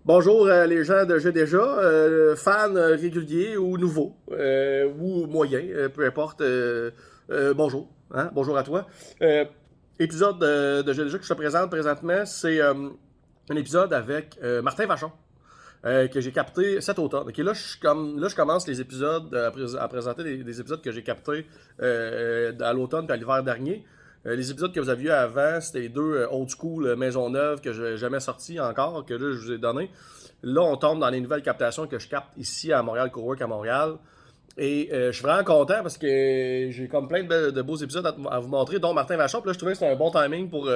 Bonjour les gens de J'ai déjà, fans réguliers ou nouveaux, ou moyens, peu importe. Bonjour, hein? Bonjour à toi. Épisode de J'ai déjà que je te présente présentement, c'est un épisode avec Martin Vachon. Que j'ai capté cet automne. Ok, là, je commence les épisodes à présenter des épisodes que j'ai captés à l'automne et à l'hiver dernier. Les épisodes que vous aviez eu avant, c'était les deux old school Maisonneuve que je n'ai jamais sortis encore, que là, je vous ai donné. Là, on tombe dans les nouvelles captations que je capte ici à Montréal, Cowork à Montréal. Et je suis vraiment content parce que j'ai comme plein de beaux épisodes à vous montrer, dont Martin Vachon. Puis là, je trouvais que c'était un bon timing pour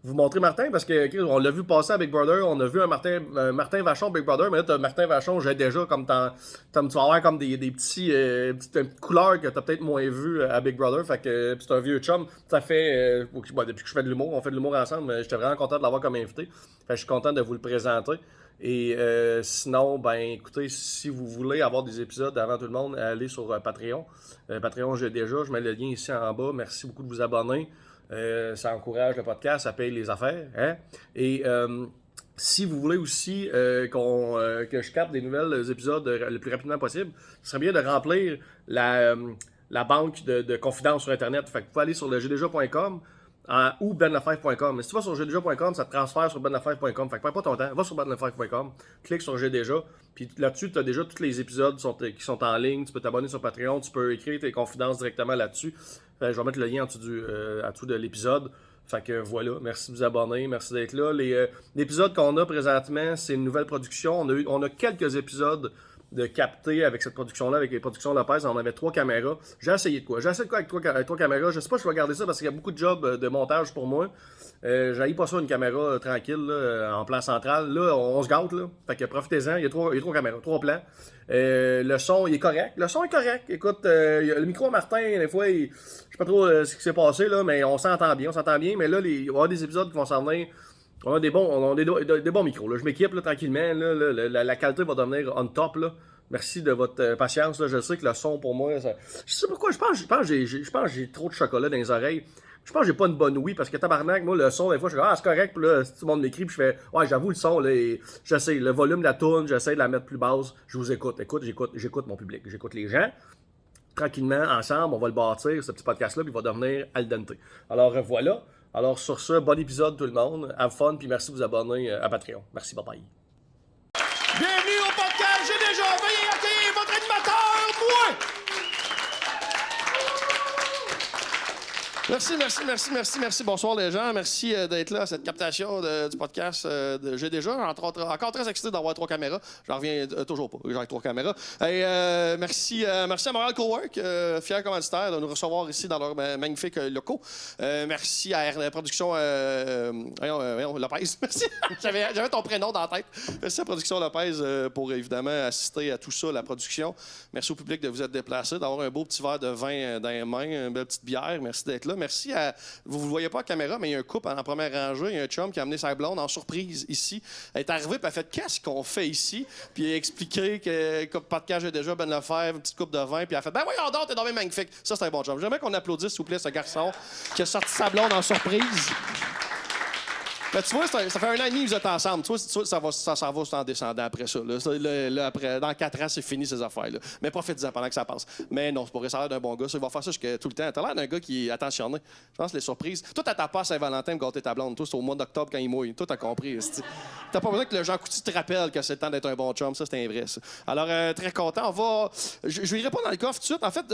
vous montrer Martin parce que on l'a vu passer à Big Brother, on a vu un Martin Vachon Big Brother, mais là, t'as Martin Vachon, j'ai déjà comme tu vas avoir comme des petites couleurs que t'as peut-être moins vu à Big Brother. Fait que c'est un vieux chum. Ça fait depuis que je fais de l'humour, on fait de l'humour ensemble, mais j'étais vraiment content de l'avoir comme invité. Fait que je suis content de vous le présenter. Et sinon, ben écoutez, si vous voulez avoir des épisodes avant tout le monde, allez sur Patreon. Patreon, j'ai déjà, je mets le lien ici en bas. Merci beaucoup de vous abonner. Ça encourage le podcast, ça paye les affaires. Hein? Et si vous voulez aussi que je capte des nouvelles épisodes le plus rapidement possible, ce serait bien de remplir la banque de confidences sur Internet. Fait que vous pouvez aller sur le gdja.com ou benlefebvre.com. Mais si tu vas sur gdja.com, ça te transfère sur benlefebvre.com. Fait que perds pas ton temps, va sur benlefebvre.com, clique sur gdja, puis là-dessus, tu as déjà tous les épisodes qui sont en ligne. Tu peux t'abonner sur Patreon, tu peux écrire tes confidences directement là-dessus. Je vais mettre le lien en dessous de l'épisode. Fait que voilà, merci de vous abonner, merci d'être là. L'épisode qu'on a présentement, c'est une nouvelle production. On a quelques épisodes de capter avec cette production-là, avec les productions Lopez. On avait 3 caméras. J'ai essayé de quoi avec 3 caméras. Je sais pas si je vais garder ça parce qu'il y a beaucoup de jobs de montage pour moi. J'haïs pas ça, une caméra tranquille, là, en plan central. Là, on se gâte, là. Fait que profitez-en. Il y a 3 caméras, 3 plans. Le son, il est correct. Le son est correct. Écoute, le micro à Martin, des fois, je sais pas trop ce qui s'est passé, là, mais on s'entend bien. Mais là, il va y avoir des épisodes qui vont s'en venir. On a des bons micros. Là. Je m'équipe là, tranquillement. Là, la qualité va devenir on top. Là. Merci de votre patience. Là. Je sais que le son pour moi. Je sais pas pourquoi. Je pense que j'ai trop de chocolat dans les oreilles. Je pense que j'ai pas une bonne ouïe parce que tabarnak, moi, le son, des fois, je suis comme, c'est correct. Puis là, si tout le monde m'écrit, puis je fais, ouais, j'avoue, le son, là, j'essaie, le volume de la toune, j'essaie de la mettre plus basse. Je vous écoute. J'écoute mon public. J'écoute les gens. Tranquillement, ensemble, on va le bâtir, ce petit podcast-là, puis il va devenir al dente. Alors, voilà. Alors, sur ce, bon épisode tout le monde. Have fun, puis merci de vous abonner à Patreon. Merci, bye bye. Bienvenue au podcast J'ai déjà. Veuillez accueillir votre animateur, moi! Merci. Bonsoir les gens. Merci d'être là à cette captation du podcast de J'ai déjà. Encore très excité d'avoir 3 caméras. J'en reviens toujours pas. J'ai 3 caméras. Et merci à Montréal Cowork, fier commanditaire de nous recevoir ici dans leurs magnifiques locaux. Merci à RD Production Lopez. Merci. J'avais ton prénom dans la tête. Merci à Production Lopez pour évidemment assister à tout ça, la production. Merci au public de vous être déplacé, d'avoir un beau petit verre de vin dans les mains, une belle petite bière. Merci d'être là. Merci à... Vous ne le voyez pas à la caméra, mais il y a un couple en première rangée. Il y a un chum qui a amené sa blonde en surprise ici. Elle est arrivée et elle a fait « Qu'est-ce qu'on fait ici? » Puis elle a expliqué que comme podcast, j'ai déjà Ben Lefebvre, une petite coupe de vin. Puis elle a fait « Ben voyons donc, t'es donc bien magnifique. » Ça, c'est un bon chum. J'aimerais qu'on applaudisse, s'il vous plaît, ce garçon qui a sorti sa blonde en surprise. Ben, tu vois, ça fait 1 an et demi que vous êtes ensemble. Tu vois, ça va en descendant après ça. Là, après, dans 4 ans, c'est fini ces affaires-là. Mais profitez-en pendant que ça passe. Mais non, c'est pas vrai, ça a l'air d'un bon gars. Ça, il va faire ça tout le temps. T'as l'air d'un gars qui est attentionné. Je pense les surprises. Toi, t'as pas à Saint-Valentin pour gâter ta blonde. Toi, c'est au mois d'octobre quand il mouille. Toi, t'as compris. T'as pas besoin que le Jean Coutu te rappelle que c'est le temps d'être un bon chum. Ça, c'est un vrai, ça. Alors, très content. Je irai pas dans le coffre tout de suite. En fait,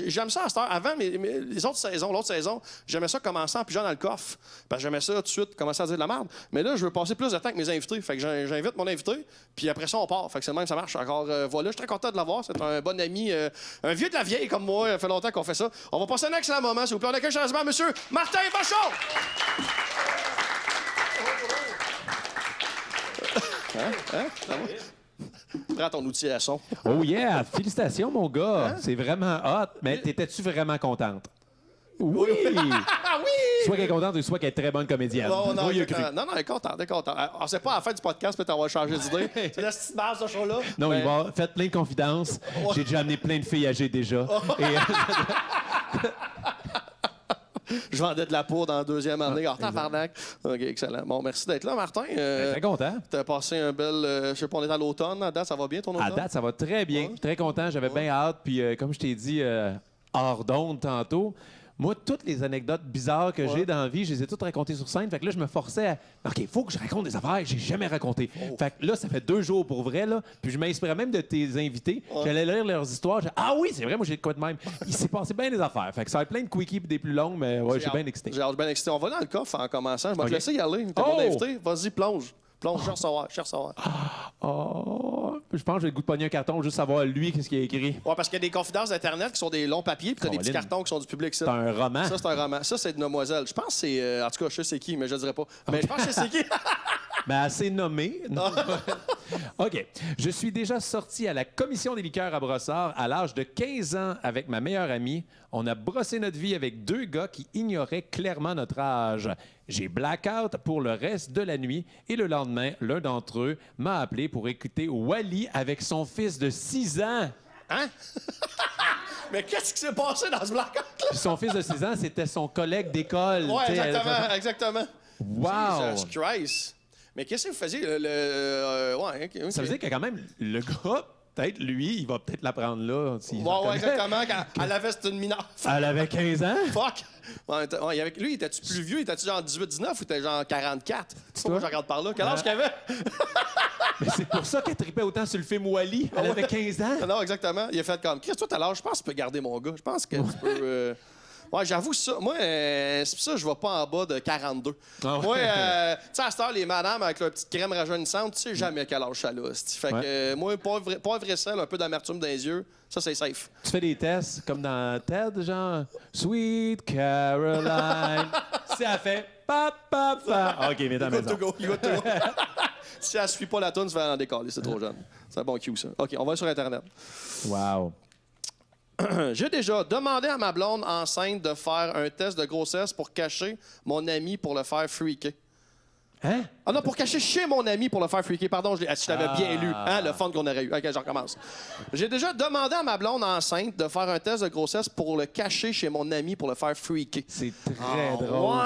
j'aime ça à cette heure. Avant, mais l'autre saison, j'aimais ça commencer en pigeon dans le coffre. Parce que j'aimais ça tout de suite, commencer à dire de la merde. Mais là, je veux passer plus de temps avec mes invités. Fait que j'invite mon invité, puis après ça, on part. Fait que c'est le même, ça marche. Alors, voilà, je suis très content de l'avoir. C'est un bon ami, un vieux de la vieille comme moi. Ça fait longtemps qu'on fait ça. On va passer un excellent moment, s'il vous plaît. On accueille chaleureusement monsieur Martin Vachon! Hein? Ça va? Prends ton outil à son. Oh yeah! Félicitations, mon gars! C'est vraiment hot. Mais t'étais-tu vraiment contente? Oui! Ah oui! Soit qu'elle est contente ou soit qu'elle est très bonne comédienne. Non, elle est contente. Alors, c'est pas à la fin du podcast, peut-être avoir changé d'idée. C'est la petite base, ce show-là. Non, il va faire plein de confidences. J'ai déjà amené plein de filles âgées déjà. Et, Je vendais de la poudre en deuxième année. Ah, tabarnak. OK, excellent. Bon, merci d'être là, Martin. Très content. T'as passé un bel... je sais pas, on est à l'automne. À date, ça va bien, ton automne? À date, ça va très bien. Ouais. Très content. J'avais bien hâte. Puis, comme je t'ai dit hors d'onde tantôt, moi, toutes les anecdotes bizarres que j'ai dans la vie, je les ai toutes racontées sur scène. Fait que là, je me forçais à... OK, il faut que je raconte des affaires que j'ai jamais racontées. Fait que là, ça fait 2 jours pour vrai, là. Puis je m'inspirais même de tes invités. J'allais lire leurs histoires. Ah oui, c'est vrai, moi, j'ai de quoi de même. Il s'est passé bien des affaires. Fait que ça va être plein de quickies et des plus longues, mais ouais, je suis bien excité. J'ai hâte, bien excité. On va dans le coffre en commençant. Je vais OK. te laisser y aller. T'es mon invité. Vas-y, plonge. Plonge, cher savoir. Je pense que j'ai le goût de pogner un carton juste savoir lui qu'est-ce qu'il a écrit. Ouais, parce qu'il y a des confidences d'Internet qui sont des longs papiers, puis t'as des petits Colin. cartons qui sont du public. C'est un roman. Ça, c'est un roman. Ça, c'est de Demoiselle. Je pense que c'est... en tout cas, je sais c'est qui, mais je ne dirais pas. Mais je pense que c'est qui. Mais assez nommé. OK. Je suis déjà sorti à la commission des liqueurs à Brossard à l'âge de 15 ans avec ma meilleure amie. On a brossé notre vie avec 2 gars qui ignoraient clairement notre âge. J'ai blackout pour le reste de la nuit et le lendemain, l'un d'entre eux m'a appelé pour écouter Wally avec son fils de 6 ans. Hein? Mais qu'est-ce qui s'est passé dans ce blackout, là? Puis son fils de 6 ans, c'était son collègue d'école. Ouais, tu sais, exactement. Wow! Jesus Christ. Mais qu'est-ce que vous faisiez? Ouais, OK. Ça veut dire que quand même, le gars, peut-être lui, il va peut-être l'apprendre là. s'il Ouais, reconnaît. exactement. Quand elle avait cette mineure. Elle avait 15 ans? Fuck! Ouais, avec lui, était-tu plus vieux? Était-tu genre 18-19 ou était genre 44? Pourquoi je regarde par là? Quel âge qu'il avait? Mais c'est pour ça qu'elle tripait autant sur le film Wally. Elle avait 15 ans. Non, exactement. Il a fait comme, Chris, toi, t'as l'âge, je pense que tu peux garder mon gars. Je pense que tu peux... Ouais, j'avoue ça. Moi, c'est pour ça que je vais pas en bas de 42. Ah ouais. Moi, tu sais, à cette heure, les madames avec leur petite crème rajeunissante, tu sais jamais quel âge ça a. Fait que moi, pas vrai sel, un peu d'amertume dans les yeux, ça, c'est safe. Tu fais des tests comme dans TED, genre Sweet Caroline. Si elle fait papa. OK, mesdames, Good to go, good to go. Si elle suit pas la toune, tu vas en décaler, c'est trop jeune. C'est un bon cue, ça. OK, on va sur Internet. Wow. J'ai déjà demandé à ma blonde enceinte de faire un test de grossesse pour cacher mon ami pour le faire freaker. Hein? Ah non, pour cacher chez mon ami pour le faire freaker. Pardon, je l'avais bien lu. Hein, le fun qu'on aurait eu. OK, je recommence. J'ai déjà demandé à ma blonde enceinte de faire un test de grossesse pour le cacher chez mon ami pour le faire freaker. C'est très drôle.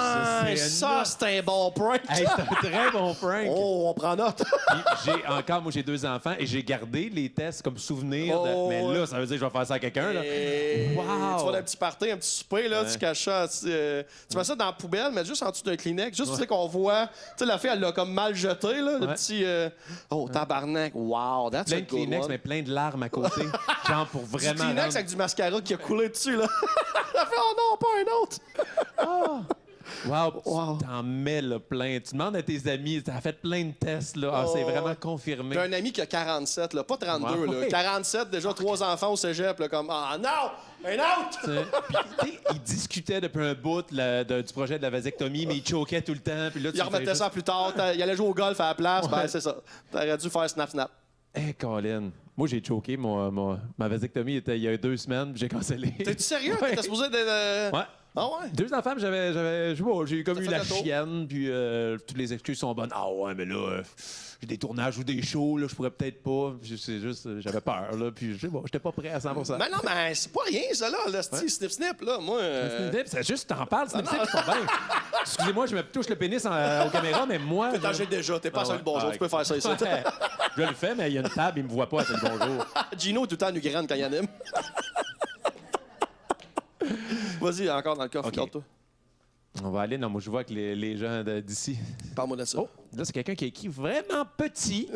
Ouais, ça, c'est un bon prank. Hey, c'est un très bon prank. Oh, on prend note. Puis moi, j'ai 2 enfants et j'ai gardé les tests comme souvenir. Mais là, ça veut dire que je vais faire ça à quelqu'un. Là. Et Wow. Tu vas un petit party, un petit souper, là, tu caches ça. Tu mets ça dans la poubelle, mais juste en dessous d'un Kleenex, juste tu sais qu'on voit. Tu sais, la fille, elle l'a comme mal jeté, là, le petit. Oh, tabarnak. Wow, that's Plein a de good Kleenex, one. mais plein de larmes à côté. Genre pour Du vraiment. Kleenex avec du mascara qui a coulé dessus, là. Elle fait, oh non, pas un autre. Wow, tu t'en mets là, plein. Tu demandes à tes amis, t'as fait plein de tests, là. Ah, c'est vraiment confirmé. J'ai un ami qui a 47, là, pas 32, Wow. là. 47, déjà 3 enfants au cégep, là, comme, ah non, un autre! Puis, tu sais, il discutait depuis un bout du projet de la vasectomie, mais il choquait tout le temps. Puis là, Il remettait ça plus tard, il allait jouer au golf à la place, ben c'est ça. T'aurais dû faire snap-snap. Hey, Colin. Moi, j'ai choqué. Ma vasectomie était il y a 2 semaines, puis j'ai cancellé. T'es-tu sérieux? Ouais. T'étais supposé d'être. Ouais. Ah ouais? 2 enfants, puis j'ai comme T'as eu fait la le tour? chienne, puis toutes les excuses sont bonnes. Ah ouais, mais là, j'ai des tournages ou des shows, là, je pourrais peut-être pas. C'est juste, j'avais peur, là, puis j'étais pas prêt à 100%. Mais non, mais c'est pas rien, ça, là, le style snip-snip, là. Moi. C'est juste, t'en parles, c'est pas bien. Excusez-moi, je me touche le pénis aux caméras, mais moi. T'es âgé déjà, t'es pas Ah seul ouais. le bonjour, Ah, tu peux faire ça ici. Ouais. Je le fais, mais il y a une table, il me voit pas, c'est le bonjour. Gino est tout le temps nu grande quand il anime. Vas-y, encore dans le coffre, OK. regarde-toi. On va aller, non, moi je vois que les gens d'ici. Parle-moi de ça. Oh, là, c'est quelqu'un qui a écrit vraiment petit.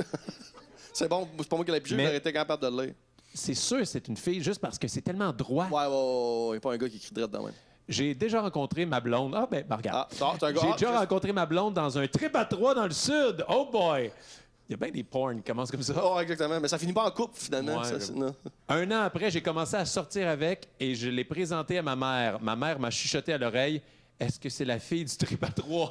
C'est bon, c'est pas moi qui l'ai pigé, Mais- j'aurais été capable de le lire. C'est sûr, c'est une fille, juste parce que c'est tellement droit. Ouais, pas un gars qui écrit direct dans même. J'ai déjà rencontré ma blonde. Ah, ben, regarde. Ah, t'es un gars. J'ai Ah, déjà Chris. rencontré ma blonde dans un trip à 3 dans le sud. Oh boy! Il y a bien des porns qui commencent comme ça. Oh, exactement. Mais ça finit pas en couple, finalement. Ouais, ça, j'avoue. non. Un an après, j'ai commencé à sortir avec et je l'ai présenté à ma mère. Ma mère m'a chuchoté à l'oreille. Est-ce que c'est la fille du trip à 3?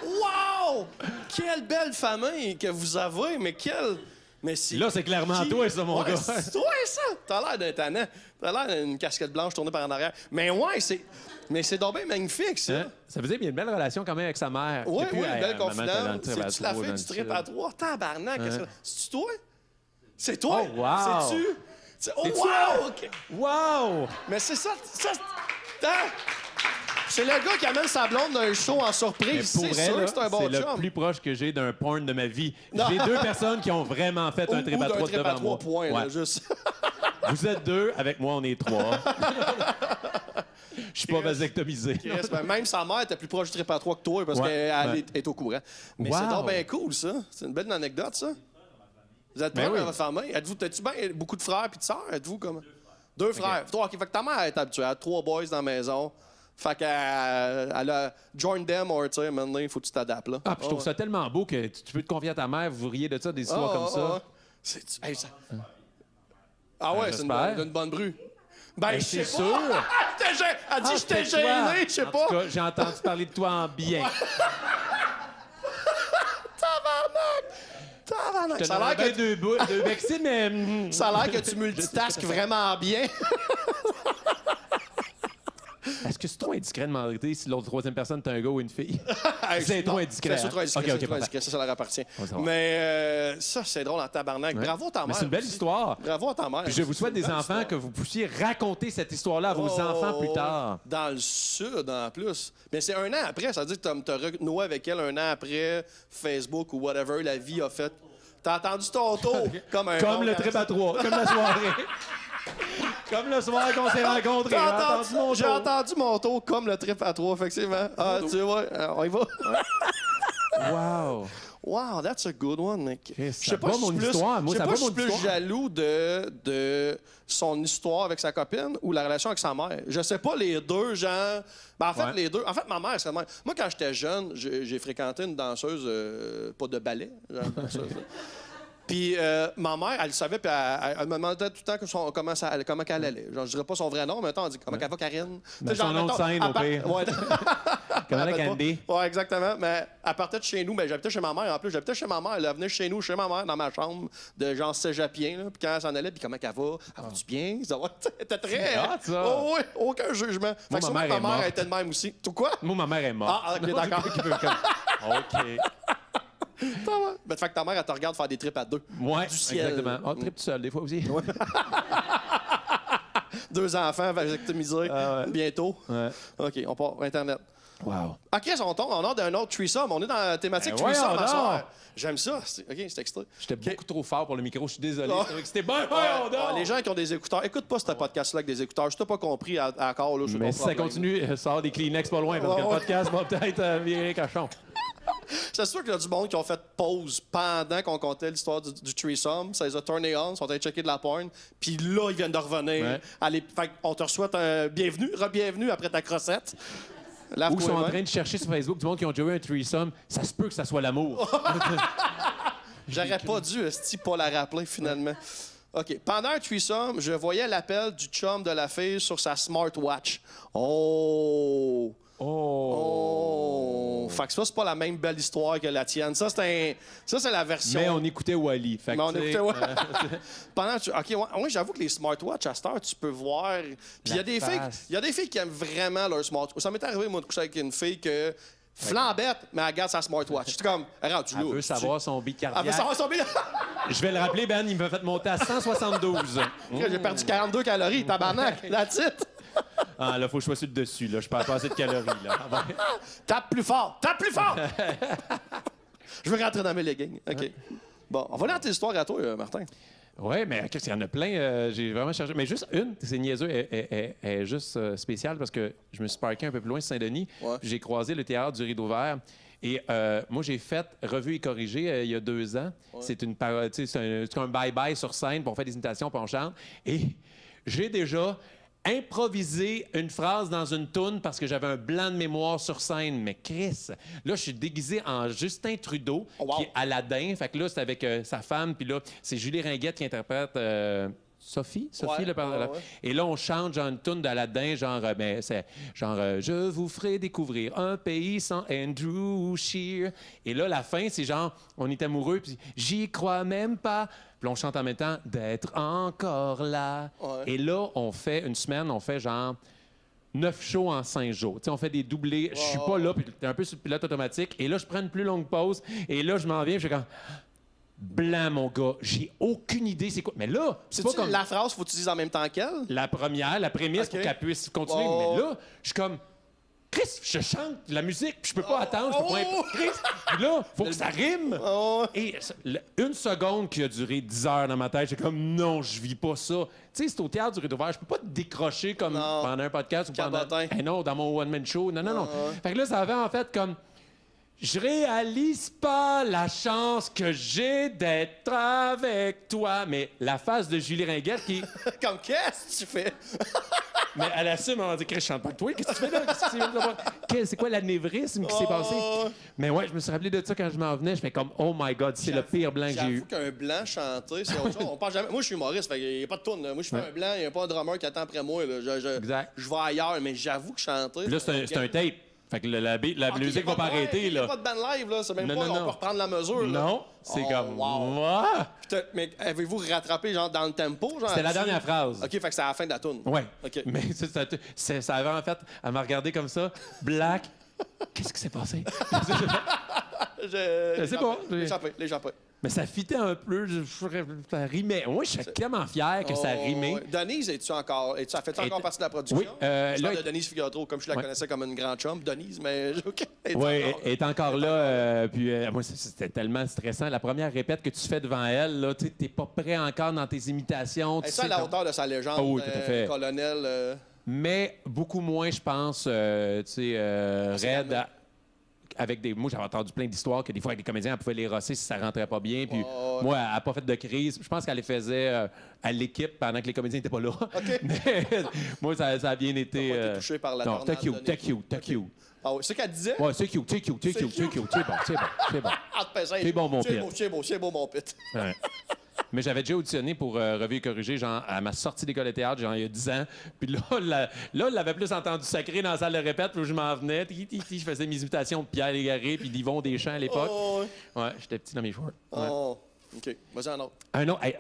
Wow! Quelle belle famille que vous avez, mais quelle. Mais c'est. Là, c'est clairement toi, ça, mon Ouais, gars. c'est toi, ça! T'as l'air d'un tannant. T'as l'air d'une casquette blanche tournée par en arrière. Mais ouais, c'est. Mais c'est donc bien magnifique, ça. Hein? Ça veut dire qu'il y a une belle relation quand même avec sa mère. Oui, Depuis, oui, hey, belle maman était dans le confidente. trip à C'est-tu la trois fille dans du le trip sud. à 3? Tabarnak, qu'est-ce que c'est-tu toi? C'est toi? Oh, wow! C'est-tu? Oh, C'est-tu wow! OK. Wow! Mais c'est ça. Hein? C'est le gars qui amène sa blonde d'un show en Mais surprise. pour C'est vrai, sûr là, que c'est un bon c'est chum. le plus proche que j'ai d'un porn de ma vie. Non. J'ai 2 personnes qui ont vraiment fait un trip à 3 devant moi. points, là, Ouais. juste. Vous êtes 2, avec moi, on est 3. Je suis pas vasectomisé. Chris, ben, même sa mère était plus proche du trip à 3 que toi parce Ouais, qu'elle ouais. est au courant. Mais Wow. c'est donc bien cool, ça. C'est une belle anecdote, ça. Vous êtes Ben proches oui. dans votre famille? T'as-tu bien beaucoup de frères et de sœurs? Êtes-vous comme... 2 frères. Toi, OK, fait que ta mère est habituée. Elle a 3 boys dans la maison. Fait qu'elle a join them or, tu sais, maintenant, il faut que tu t'adaptes, là. Ah, puis je trouve ça tellement beau que tu peux te confier à ta mère, vous riez de ça, des histoires comme ça. Hey, Ah ouais, c'est j'espère. une bonne bru. Ben, je sais c'est pas. sûr. Elle dit, j'étais c'est toi. gêné, je sais En pas. tout cas, j'ai entendu parler de toi en bien. Tabarnak. Je te Ça a l'air donnerais que bien 2 Bexines, mais... ça a l'air que tu multitasques vraiment bien. Est-ce que c'est trop indiscret de demander si l'autre 3e personne, t'es un gars ou une fille? Hey, C'est trop non, indiscret, C'est hein? trop indiscret. Ok, c'est ok, trop parfait. indiscret, ça leur appartient. On va savoir. Mais ça, c'est drôle en tabarnak. Ouais. Bravo à ta mère. Mais c'est une belle aussi. histoire. Bravo à ta mère. Puis je vous souhaite C'est des une belle enfants histoire. que vous puissiez raconter cette histoire-là à vos enfants plus tard. Dans le sud, en plus. Mais c'est un an après. Ça veut dire que tu as renoué avec elle un an après Facebook ou whatever. La vie a fait. T'as entendu ton tour comme un. Comme bon le trip à 3, comme la soirée. Comme le soir qu'on s'est rencontrés. J'ai J'ai entendu mon J'ai tour. entendu mon tour comme le trip à 3, effectivement. Ah, tu vois, on y va. Wow. Wow, that's a good one, Nick. Chris, Je ça va, mon histoire. Moi, je sais ça pas va, si je suis mon plus histoire. jaloux de son histoire avec sa copine ou la relation avec sa mère. Je sais pas les deux, genre. Ben, en fait, Ouais. les deux. En fait, ma mère, c'est ma mère. Moi, quand j'étais jeune, j'ai fréquenté une danseuse, pas de ballet, genre danseuse. Puis ma mère, elle le savait, puis elle me demandait tout le temps comment qu'elle allait. Genre, je dirais pas son vrai nom, mais attends, elle dit comment qu'elle va, Karine. Ben, son nom de scène, au pire. Ouais. Comment la Elle Candy? Ouais, exactement. Mais elle partait de chez nous. Ben, j'habitais chez ma mère. En plus, j'habitais chez ma mère. Elle venait chez nous, chez ma mère, dans ma chambre, de genre cégepien. Là. Puis quand elle s'en allait, puis comment qu'elle va? Elle va-tu bien? Ça va? Elle était très. hot, ça. Oh, oui, aucun jugement. Fait que sûrement ma que mère ma est mère morte. était de même aussi. Tout quoi? Moi, ma mère est morte. Ah, ok, d'accord. OK. Ben, fait que ta mère, elle te regarde faire des trips à 2. Ouais, Du ciel. exactement. Oh, trip tout seul, des fois aussi. 2 enfants vasectomisés Ah ouais. bientôt. Ouais. OK, on part Internet. Wow. Ah, Chris, on tombe. On a d'un autre threesome. On est dans la thématique Ben threesome voyons à soir. donc. J'aime ça. OK, c'est extrait. J'étais beaucoup trop fort pour le micro, je suis désolé. Ah. C'était bon, Ah, les gens qui ont des écouteurs, écoute pas ce podcast-là avec des écouteurs. Je t'ai pas compris encore. Là, Mais si ça continue, sort des Kleenex pas loin, parce que le Ouais. podcast va peut-être virer cochon. C'est sûr qu'il y a du monde qui ont fait pause pendant qu'on comptait l'histoire du threesome. Ça les a turné on, sont allés checker de la porn. Puis là, ils viennent de revenir. Ouais. Allez, fait on te souhaite un bienvenue, re-bienvenue après ta crossette. Lave-toi Ou sont les en mains. train de chercher sur Facebook du monde qui ont déjà eu un threesome. Ça se peut que ça soit l'amour. J'aurais pas dû, pas la rappeler finalement. OK. Pendant un threesome, je voyais l'appel du chum de la fille sur sa smartwatch. Oh! Oh! Fait que ça, c'est pas la même belle histoire que la tienne. Ça, c'est la version. Mais on écoutait Wally. Fait que, Mais on tu sais, écoutait, ouais. Pendant OK, ouais, j'avoue que les smartwatches, à cette heure, tu peux voir. Puis il y a La des face. filles qui aiment vraiment leur smartwatch. Ça m'est arrivé, moi, de coucher avec une fille que flambette, mais elle garde sa smartwatch. C'est comme, regarde, tu Elle veut savoir son beat Elle veut cardiaque. savoir son bilan. Je vais le rappeler, Ben, il m'a fait monter à 172. J'ai perdu 42 calories, tabarnak. That's it. Ah, là, faut que je sois sur le dessus. Là. Je perds pas assez de calories. Là. Tape plus fort! Tape plus fort! Je veux rentrer dans mes leggings. OK. Bon, on va aller dans tes histoires à toi, Martin. Oui, mais qu'est-ce qu'il y en a plein. J'ai vraiment cherché. Mais juste une, c'est niaiseux, elle est juste spéciale parce que je me suis parqué un peu plus loin, Saint-Denis. Ouais. Puis j'ai croisé le théâtre du Rideau Vert. Et moi, j'ai fait Revue et corrigée il y a 2 ans. C'est une parodie, c'est un bye-bye sur scène pour faire des imitations, puis on chante. Et j'ai déjà improvisé une phrase dans une toune parce que j'avais un blanc de mémoire sur scène. Mais Chris, là, je suis déguisé en Justin Trudeau, Oh, wow. qui est Aladdin. Fait que là, c'est avec sa femme. Puis là, c'est Julie Ringuette qui interprète Sophie, Ouais, le parle. ouais. Et là, on chante genre une toune d'Aladin, genre, c'est genre, je vous ferai découvrir un pays sans Andrew Scheer. Et là, la fin, c'est genre, on est amoureux, puis j'y crois même pas. Puis on chante en même temps d'être encore là. Ouais. Et là, on fait une semaine, on fait genre 9 shows en 5 jours. Tu sais, on fait des doublés. Je suis pas là, puis t'es un peu sur le pilote automatique. Et là, je prends une plus longue pause. Et là, je m'en viens, puis je suis comme. Blanc, mon gars. J'ai aucune idée c'est quoi. Mais là, c'est pas C'est-tu comme la phrase, faut que tu dises en même temps qu'elle? la première, la prémisse OK. pour qu'elle puisse continuer. Oh. Mais là, je suis comme Chris, je chante de la musique, puis je peux pas attendre, je peux pas Chris, puis là, faut que ça rime. Et une seconde qui a duré 10 heures dans ma tête, j'ai comme non, je vis pas ça. Tu sais, c'est au théâtre du Rideau Vert, je peux pas te décrocher comme pendant un podcast ou pendant non, dans mon one-man show. Non. Fait que là, ça avait en fait comme je réalise pas la chance que j'ai d'être avec toi. Mais la face de Julie Ringuette qui. Comme qu'est-ce que tu fais? Mais elle assume, on va dire, Chris, je chante pas avec toi. Qu'est-ce que tu fais là? C'est quoi l'anévrisme qui s'est passé? Mais ouais, je me suis rappelé de ça quand je m'en venais. Je fais comme, oh my God, c'est le pire blanc que j'ai eu. J'avoue qu'un blanc chanté, c'est autre chose. On pense jamais. Moi, je suis humoriste, fait qu'il n'y a pas de tourne. Moi, je fais un blanc, il n'y a pas un drummer qui attend après moi. Là. Exact. Je vais ailleurs, mais j'avoue que chanter. Puis là, c'est un tape. Fait que la musique va pas arrêter, là. Il n'y a pas de band live, là. C'est même pas, on peut reprendre la mesure, là. Non, c'est comme, wow. Mais avez-vous rattrapé, genre, dans le tempo, genre? C'était la dernière phrase. OK, fait que c'est à la fin de la tourne. Ouais. OK. Mais ça avait, en fait, elle m'a regardé comme ça, black. Qu'est-ce qui s'est passé? Je sais pas. L'échappé. Mais ça fitait un peu, ça rimait. Moi, je suis tellement fier que ça rimait. Denise, fait-tu encore partie de la production? Oui. Je parle de Denise Figaro, comme je la connaissais comme une grande chum. Denise, mais OK. Oui, elle est encore là. Puis moi, c'était tellement stressant. La première répète que tu fais devant elle, là, tu n'es pas prêt encore dans tes imitations. Elle est à la hauteur de sa légende, oui, tout à fait. colonel. Mais beaucoup moins, je pense, tu sais, raide. Avec des. Moi, j'avais entendu plein d'histoires que des fois, avec des comédiens, elle pouvait les rosser si ça rentrait pas bien. Puis moi, elle n'a pas fait de crise. Je pense qu'elle les faisait à l'équipe pendant que les comédiens n'étaient pas là. OK. Mais moi, ça a bien été. T'as pas été touché par la non, tornade. t'es cute. Ah oui, c'est ce qu'elle disait? Ouais, c'est cute. C'est bon. C'est bon, mon pit. C'est beau, mon pit. Ouais. Mais j'avais déjà auditionné pour Revue et corrigé, genre, à ma sortie d'école de théâtre, genre, il y a 10 ans. Puis là, elle l'avait plus entendu sacré dans la salle de répète, où je m'en venais. Je faisais mes imitations de Pierre Légaré puis d'Yvon Deschamps à l'époque. Ouais, j'étais petit dans mes shorts. Ouais. OK. Vas-y, un autre. Un autre. Hey,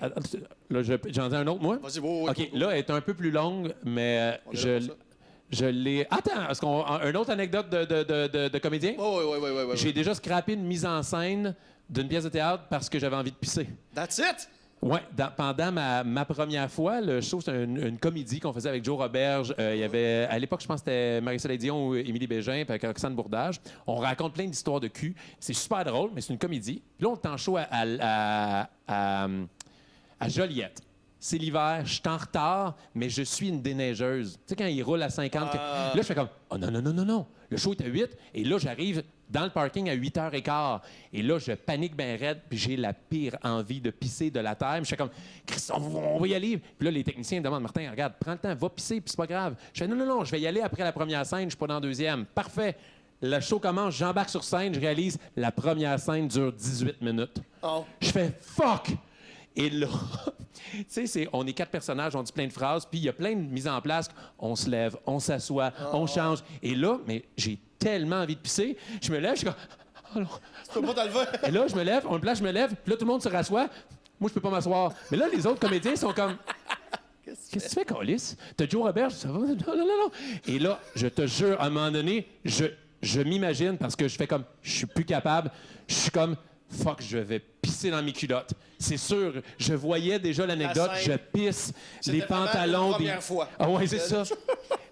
là, j'en dis un autre, moi? Vas-y, OK, là, elle est un peu plus longue, mais je l'ai... Attends, est-ce qu'on... Une autre anecdote de comédien? Oui. J'ai déjà scrappé une mise en scène d'une pièce de théâtre parce que j'avais envie de pisser. That's it? Oui, pendant ma première fois, le show, c'était une comédie qu'on faisait avec Joe Roberge. Il y avait, à l'époque, je pense que c'était Marie-Soleil Dion ou Émilie Bégin, puis avec Roxane Bourdage. On raconte plein d'histoires de cul. C'est super drôle, mais c'est une comédie. Puis là, on est en show à Joliette. C'est l'hiver, je suis en retard, mais je suis une déneigeuse. Tu sais, quand il roule à 50... Là, je fais comme, oh non. Le show est à 8, et là, j'arrive dans le parking à 8h15. Et là, je panique bien raide, puis j'ai la pire envie de pisser de la terre. Je fais comme, Christ, on va y aller. Puis là, les techniciens me demandent, Martin, regarde, prends le temps, va pisser, puis c'est pas grave. Je fais, non, je vais y aller après la première scène, je suis pas dans la deuxième. Parfait. Le show commence, j'embarque sur scène, je réalise, la première scène dure 18 minutes. Je fais, fuck! Et là, tu sais, on est 4 personnages, on dit plein de phrases, puis il y a plein de mises en place. On se lève, on s'assoit, on change. Et là, mais j'ai tellement envie de pisser, je me lève, je suis comme... Oh, tu peux pas te lever. Et là, je me lève, on me place, je me lève, puis là, tout le monde se rassoit. Moi, je peux pas m'asseoir. Mais là, les autres comédiens sont comme... Qu'est-ce que tu fais, Câlisse? T'as Joe Roberge? Ça va? Non. Et là, je te jure, à un moment donné, je m'imagine, parce que je fais comme... Je suis plus capable. Je suis comme... Fuck, je vais pisser dans mes culottes. C'est sûr, je voyais déjà l'anecdote, je pisse, les pantalons... La première fois. Ah ouais, c'est ça.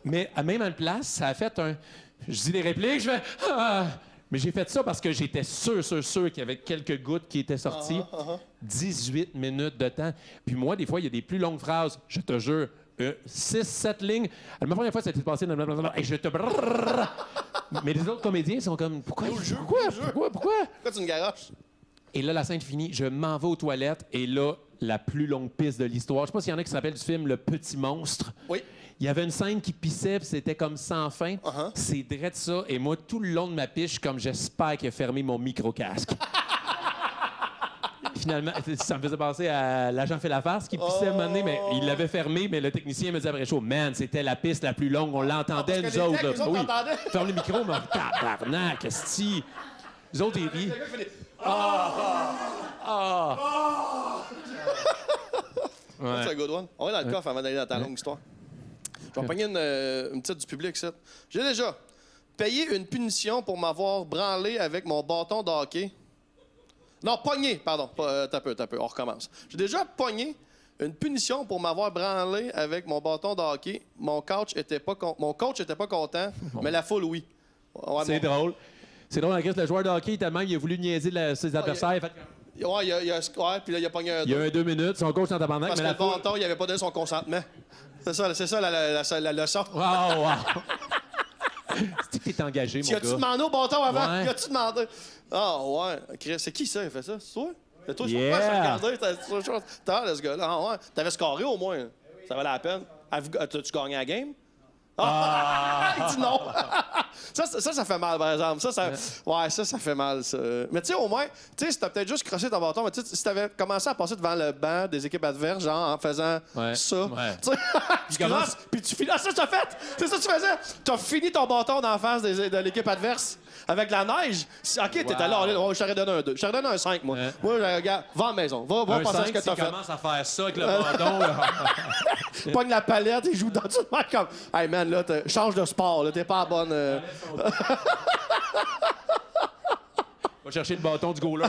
Mais à même en place, ça a fait un... Je dis les répliques, je fais... Ah! Mais j'ai fait ça parce que j'étais sûr qu'il y avait quelques gouttes qui étaient sorties. 18 minutes de temps. Puis moi, des fois, il y a des plus longues phrases. Je te jure, 6-7 lignes. La première fois, ça s'est passé... Et je te... Mais les autres comédiens sont comme... Pourquoi tu me garoches? Et là, la scène finie, je m'en vais aux toilettes, et là, la plus longue piste de l'histoire. Je sais pas s'il y en a qui se rappellent du film Le Petit Monstre. Oui. Il y avait une scène qui pissait, puis c'était comme sans fin. C'est direct ça. Et moi, tout le long de ma piche, comme j'espère qu'il a fermé mon micro-casque. Finalement, ça me faisait penser à l'agent fait la farce qui pissait à un moment donné, mais il l'avait fermé, mais le technicien me disait après chaud, man, c'était la piste la plus longue, on l'entendait, nous autres. Les autres l'entendaient. Ferme le micro, mais tabarnak, qu'est-ce que les autres, ils rient. Ouais. C'est un good one. On va dans le coffre avant d'aller dans ta longue histoire. Je vais pogner une petite du public, ça. J'ai déjà payé une punition pour m'avoir branlé avec mon bâton de hockey. Non, pogné, pardon. T'as peu. On recommence. J'ai déjà pogné Une punition pour m'avoir branlé avec mon bâton de hockey. Mon coach était pas content, mais la foule, oui. Ouais, C'est drôle. C'est drôle, en Christ, le joueur de hockey, tellement il a voulu niaiser ses adversaires. Il a fait comme- Ouais, puis là, il a pogné un il y a dos. un 2 minutes, son coach en tabarnak, Parce mais que la le foule... bâton, il avait pas donné son consentement. C'est ça la leçon. Wow. C'est que t'es engagé, mon Tu as-tu gars. demandé au bâton avant? Ouais. Tu as-tu demandé? Ah, ouais. Chris, c'est qui ça, il fait ça? C'est toi? C'est toi, Yeah. je peux regarder. T'as ce gars-là. Ah, ouais. T'avais scoré au moins. Ça valait la peine. As-tu gagné la game? Ah! Il dit non! ça fait mal, par exemple. Ça fait mal, ça. Mais tu sais, au moins, tu sais, si t'as peut-être juste crossé ton bâton, mais tu sais, si t'avais commencé à passer devant le banc des équipes adverses, genre en faisant ça, Ouais. tu sais, tu crosses, puis tu finis. Ah, ça, t'as fait! C'est ça que tu faisais! T'as fini ton bâton d'en face de l'équipe adverse. Avec la neige. OK, t'es allé en ligne. Oh, je t'aurais donné un 2. Je t'aurais donné un 5, moi. Ouais. Moi, regarde, va à la maison. Va Un penser à ce 5, que t'as s'il fait. commence à faire ça avec le bâton, là. Pogne la palette et joue dans tout le monde comme. Hey man, là, change de sport, là, t'es pas à bonne. Va chercher le bâton du goaler.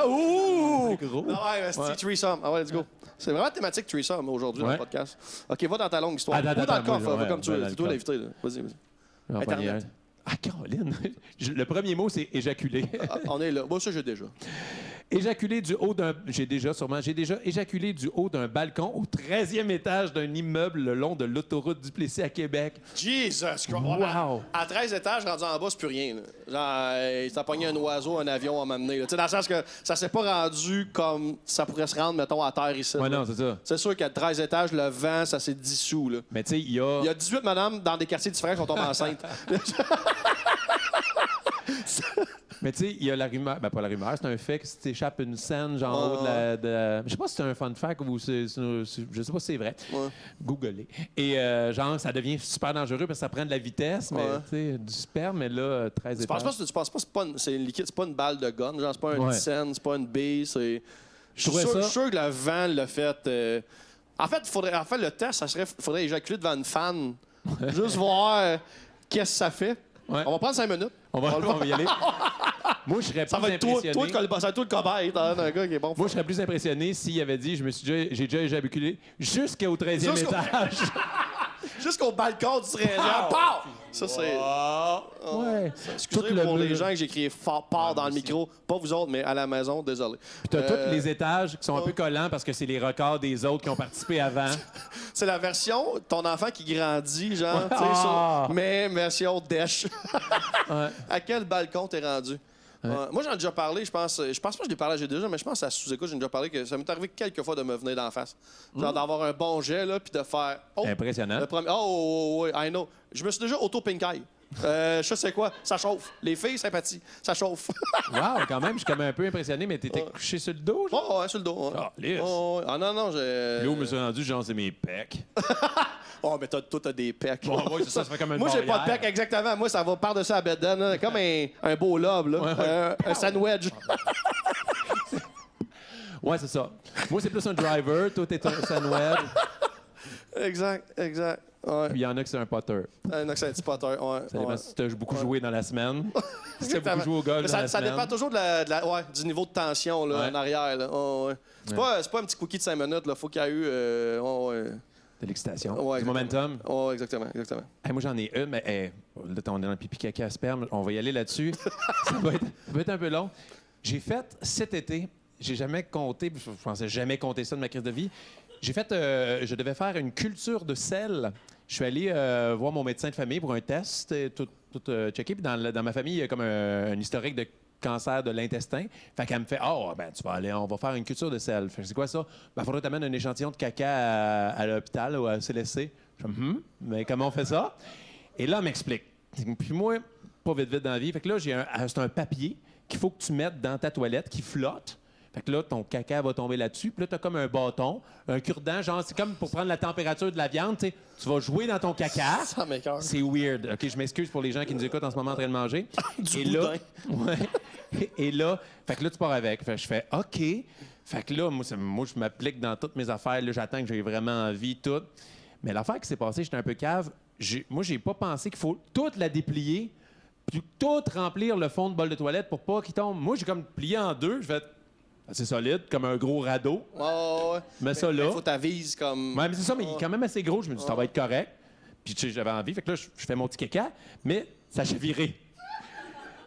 Ouh! C'est gros. Ah ouais, c'est threesome. Ah ouais, let's go. C'est vraiment thématique threesome aujourd'hui dans le Ouais. podcast. OK, va dans ta longue histoire. Attends, Ou dans le attends, coffre, moi, va ouais, comme tu va veux. dans C'est le toi coffre. l'invité, là. Vas-y. Internet. Ah, Caroline! Le premier mot, c'est éjaculer. Ah, on est là. Moi, ça, j'ai déjà. Éjaculer du haut d'un... J'ai déjà éjaculé du haut d'un balcon au 13e étage d'un immeuble le long de l'autoroute Duplessis à Québec. Jesus Christ! Wow. À 13 étages, rendu en bas, c'est plus rien. Là. Genre, il t'a pogné un oiseau, un avion à m'amener. Tu sais, dans le sens que ça s'est pas rendu comme ça pourrait se rendre, mettons, à terre ici. Ouais, là. non, c'est ça. C'est sûr qu'à 13 étages, le vent, ça s'est dissous. Là. Mais tu sais, il y a... Il y a 18 madames dans des quartiers différents qui sont tombées enceintes. Mais tu sais, il y a la rumeur... Ben, pas la rumeur, c'est un fait que si t'échappes une scène, genre, en haut de la... Je sais pas si c'est un fun fact ou je sais pas si c'est vrai. Ouais. Googlez. Et genre, ça devient super dangereux parce que ça prend de la vitesse, mais Ouais. tu sais, du sperme, mais là, 13 Tu penses étages. pas que c'est pas c'est liquide, c'est pas une balle de gun, genre c'est pas un Ouais. scène, c'est pas une bille, c'est. Je suis trouvais sûr, ça- je suis sûr que le vent l'a fait. En fait, le test, faudrait éjaculer devant une fan. Juste voir qu'est-ce que ça fait. Ouais. On va prendre 5 minutes. On va y aller. Moi, je serais Ça plus va être toi, impressionné. ça va être toi le cobaye, t'as un gars qui est bon. Moi, je serais plus impressionné s'il avait dit j'ai déjà éjaculé jusqu'au 13e Jusqu'au- étage. Jusqu'au balcon du 13e. Pow! Ça, c'est. Ouais. Excusez Tout le pour les mur. gens que j'ai crié fort dans le micro. Pas vous autres, mais à la maison, désolé. Puis t'as tous les étages qui sont un peu collants parce que c'est les records des autres qui ont participé avant. C'est la version ton enfant qui grandit, genre, tu sais, Ah! mais version dèche. Ouais. À quel balcon t'es rendu? Moi, j'en ai déjà parlé, je pense pas que je l'ai parlé, j'ai déjà, mais je pense à sous-écoute, j'ai déjà parlé que ça m'est arrivé quelques fois de me venir d'en face. Genre d'avoir un bon jet, là, puis de faire. Oh, Impressionnant. le premier. Oh, I know. Je me suis déjà auto-pink-eye. Je sais quoi, ça chauffe. Les filles, sympathie, ça chauffe. Wow, quand même, je suis comme un peu impressionné, mais t'étais couché sur le dos, genre? Oh, ouais, sur le dos. Ouais. Ah, lisse. Oh, ouais. Ah, non, j'ai. Là où je me suis rendu, genre, c'est mes pecs. Oh, mais toi, t'as des pecs. Bon, ouais, c'est ça fait comme une Moi, j'ai pas de barrière. pec, exactement. Moi, ça va par-dessus la bedaine, là, comme un beau lobe, là. Ouais. Un sandwich. Ouais, c'est ça. Moi, c'est plus un driver, toi, t'es un sandwich, Exact. Ouais. puis il y en a qui c'est un putter. Un accent petit potter, ouais. Ça dépend ouais. si t'as beaucoup joué dans la semaine. Si t'as Exactement. beaucoup joué au golf Mais dans la ça semaine. dépend toujours du niveau de tension là, Ouais. en arrière. Là. Oh, ouais. C'est pas un petit cookie de 5 minutes. Là. Faut qu'il y ait eu. De l'excitation. Ouais, Du exactement. momentum. Oh, exactement. Hey, moi, j'en ai une, mais là, on est dans le pipi caca sperme. On va y aller là-dessus. ça va être un peu long. J'ai fait cet été, j'ai jamais compté, je pensais jamais compter ça de ma crise de vie. J'ai fait, je devais faire une culture de sel. Je suis allé voir mon médecin de famille pour un test, tout checké. Puis dans ma famille, il y a comme un historique de cancer de l'intestin. Fait qu'elle me fait ben tu vas aller, on va faire une culture de sel. Fait que c'est quoi ça? Ben, faudrait que tu amènes un échantillon de caca à l'hôpital ou à CLSC. Je dis, mais comment on fait ça? Et là, elle m'explique. Puis moi, pas vite dans la vie. Fait que là, c'est un papier qu'il faut que tu mettes dans ta toilette qui flotte. Fait que là, ton caca va tomber là-dessus. Puis là, t'as comme un bâton, un cure-dent. Genre, c'est comme pour prendre la température de la viande. Tu sais. Tu vas jouer dans ton caca. Ça m'écoeure. C'est weird. OK, je m'excuse pour les gens qui nous écoutent en ce moment en train de manger. Du Et boudin. là, ouais. Et là, fait que là, tu pars avec. Fait que je fais OK. Fait que là, moi, je m'applique dans toutes mes affaires. Là, j'attends que j'ai vraiment envie, tout. Mais l'affaire qui s'est passée, j'étais un peu cave. Moi, j'ai pas pensé qu'il faut toute la déplier, puis tout remplir le fond de bol de toilette pour pas qu'il tombe. Moi, j'ai comme plié en deux. Je fais assez solide, comme un gros radeau. Ouais. Mets ça là. Il faut que t'avises comme... Ouais, mais c'est ça, mais il est quand même assez gros. Je me dis, ça va être correct. Puis, tu sais, j'avais envie. Fait que là, je fais mon petit caca, mais ça a chaviré.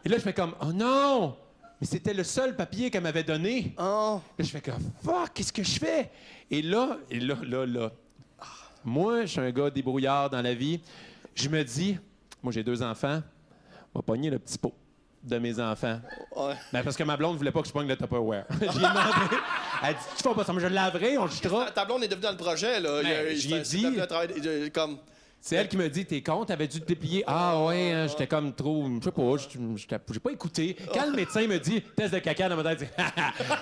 Et là, je fais comme, oh non! Mais c'était le seul papier qu'elle m'avait donné. Oh. Là, je fais comme, fuck, qu'est-ce que je fais? Et là, moi, je suis un gars débrouillard dans la vie. Je me dis, moi, j'ai 2 enfants, on va pogner le petit pot de mes enfants. Ouais. Ben, parce que ma blonde voulait pas que je pogne le Tupperware. J'ai demandé. Elle dit, tu fais pas ça, mais je le laverai, on le jetera. Ta blonde est devenue dans le projet, là. J'y ai dit. C'est devenu un travail comme... C'est elle qui me dit, t'es con, t'avais dû te déplier. Ah ouais, hein, j'étais comme trop, je sais pas, j'ai pas écouté. Quand le médecin me dit, test de caca dans ma tête,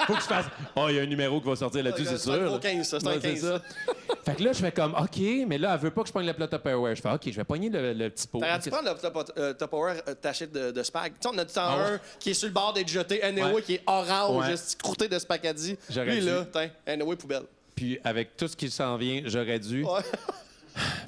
faut que je fasse, oh, il y a un numéro qui va sortir là-dessus, c'est sûr. C'est un gros 15, ça, c'est un 15. Ça. Fait que là, je fais comme, OK, mais là, elle veut pas que je pogne le plat Tupperware. Je fais, OK, je vais pogner le petit pot. T'aurais dû prendre le Tupperware taché de spag. Tu sais, on a tout un qui est sur le bord d'être jeté, anyway, qui est orange, croûté de spaghetti. Lui, là, tiens, anyway, poubelle. Puis avec tout ce qui s'en vient, j'aurais dû. Ouais.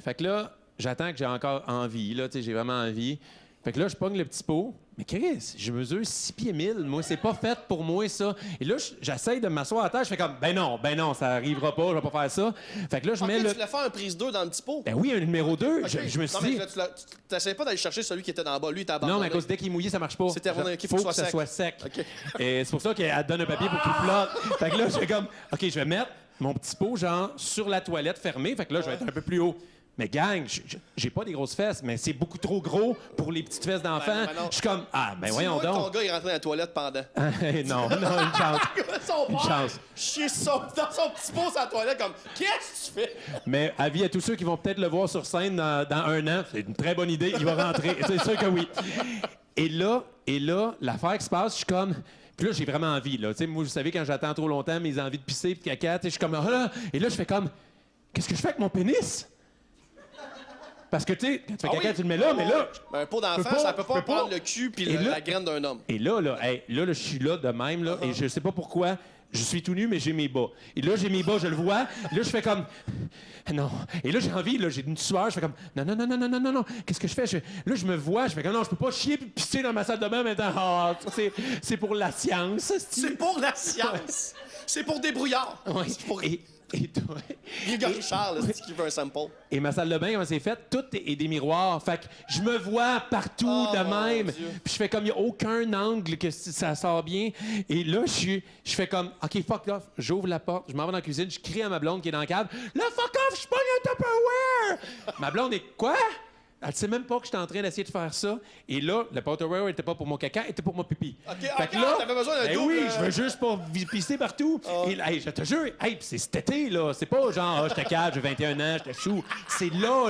Fait que là, j'attends que j'ai encore envie, là, tu sais, j'ai vraiment envie. Fait que là, je pogne le petit pot. Mais Chris, je mesure 6 pieds 1000. Moi, c'est pas fait pour moi, ça. Et là, j'essaye de m'asseoir à terre. Je fais comme, ben non, ça arrivera pas, je vais pas faire ça. Fait que là, je mets le... Tu voulais faire un prise 2 dans le petit pot? Ben oui, un numéro 2. Okay. Je me suis dit... Non, mais tu t'essayais pas d'aller chercher celui qui était dans le bas. Lui, il était abandonné. Non, mais à cause dès qu'il est mouillé, ça marche pas. C'était abandonné. Faut que ça soit sec. Okay. Et c'est pour ça qu'elle te donne un papier pour qu'il flotte. Fait que là, je fais comme, OK, je vais mettre mon petit pot, genre, sur la toilette fermée. Fait que là, je vais être un peu plus haut. Mais gang, j'ai pas des grosses fesses, mais c'est beaucoup trop gros pour les petites fesses d'enfant. Je suis comme, ben voyons donc. Ton gars, il rentrait dans la toilette pendant. non, une chance. Une chance. Chier dans son petit pot sur la toilette comme, qu'est-ce que tu fais? Mais avis à tous ceux qui vont peut-être le voir sur scène dans 1 an, c'est une très bonne idée, il va rentrer. C'est sûr que oui. Et là, l'affaire qui se passe, je suis comme... Puis là, j'ai vraiment envie, là. Tu sais, moi, vous savez, quand j'attends trop longtemps, mes envies de pisser, de caca, je suis comme, oh là. Et là, je fais comme, qu'est-ce que je fais avec mon pénis? Parce que, tu sais, quand tu fais caca, tu le mets là, mais là... Ben, un pot d'enfant, ça peut pas prendre le cul puis la graine d'un homme. Et là, je suis là de même, là, et je sais pas pourquoi, je suis tout nu, mais j'ai mes bas. Et là, j'ai mes bas, je le vois. Là, je fais comme... Non. Et là, j'ai envie, là, j'ai une sueur, je fais comme... Non. Qu'est-ce que je fais? Là, je me vois, je fais comme... Non, je peux pas chier puis pisser dans ma salle de bain en même temps. Ah, c'est pour la science. C'est pour la science. C'est pour des brouillards. Oui. C'est pour... Et toi... Grégory Richard, c'est qui veut un sample. Et ma salle de bain, comment c'est fait? Tout est des miroirs. Fait que je me vois partout de même. Puis je fais comme, il n'y a aucun angle que ça sort bien. Et là, je fais comme, OK, fuck off. J'ouvre la porte, je m'en vais dans la cuisine, je crie à ma blonde qui est dans le câble. Là, fuck off, je pogne un Tupperware! Ma blonde est, quoi? Elle sait même pas que j'étais en train d'essayer de faire ça. Et là, le Tupperware était pas pour mon caca, était pour mon pipi. Fait que là, t'avais besoin d'un double... Oui, je veux juste pas pisser partout. Et là, je te jure, c'est cet été, là. C'est pas genre, j'étais calme, j'ai 21 ans, j'étais chou. C'est là.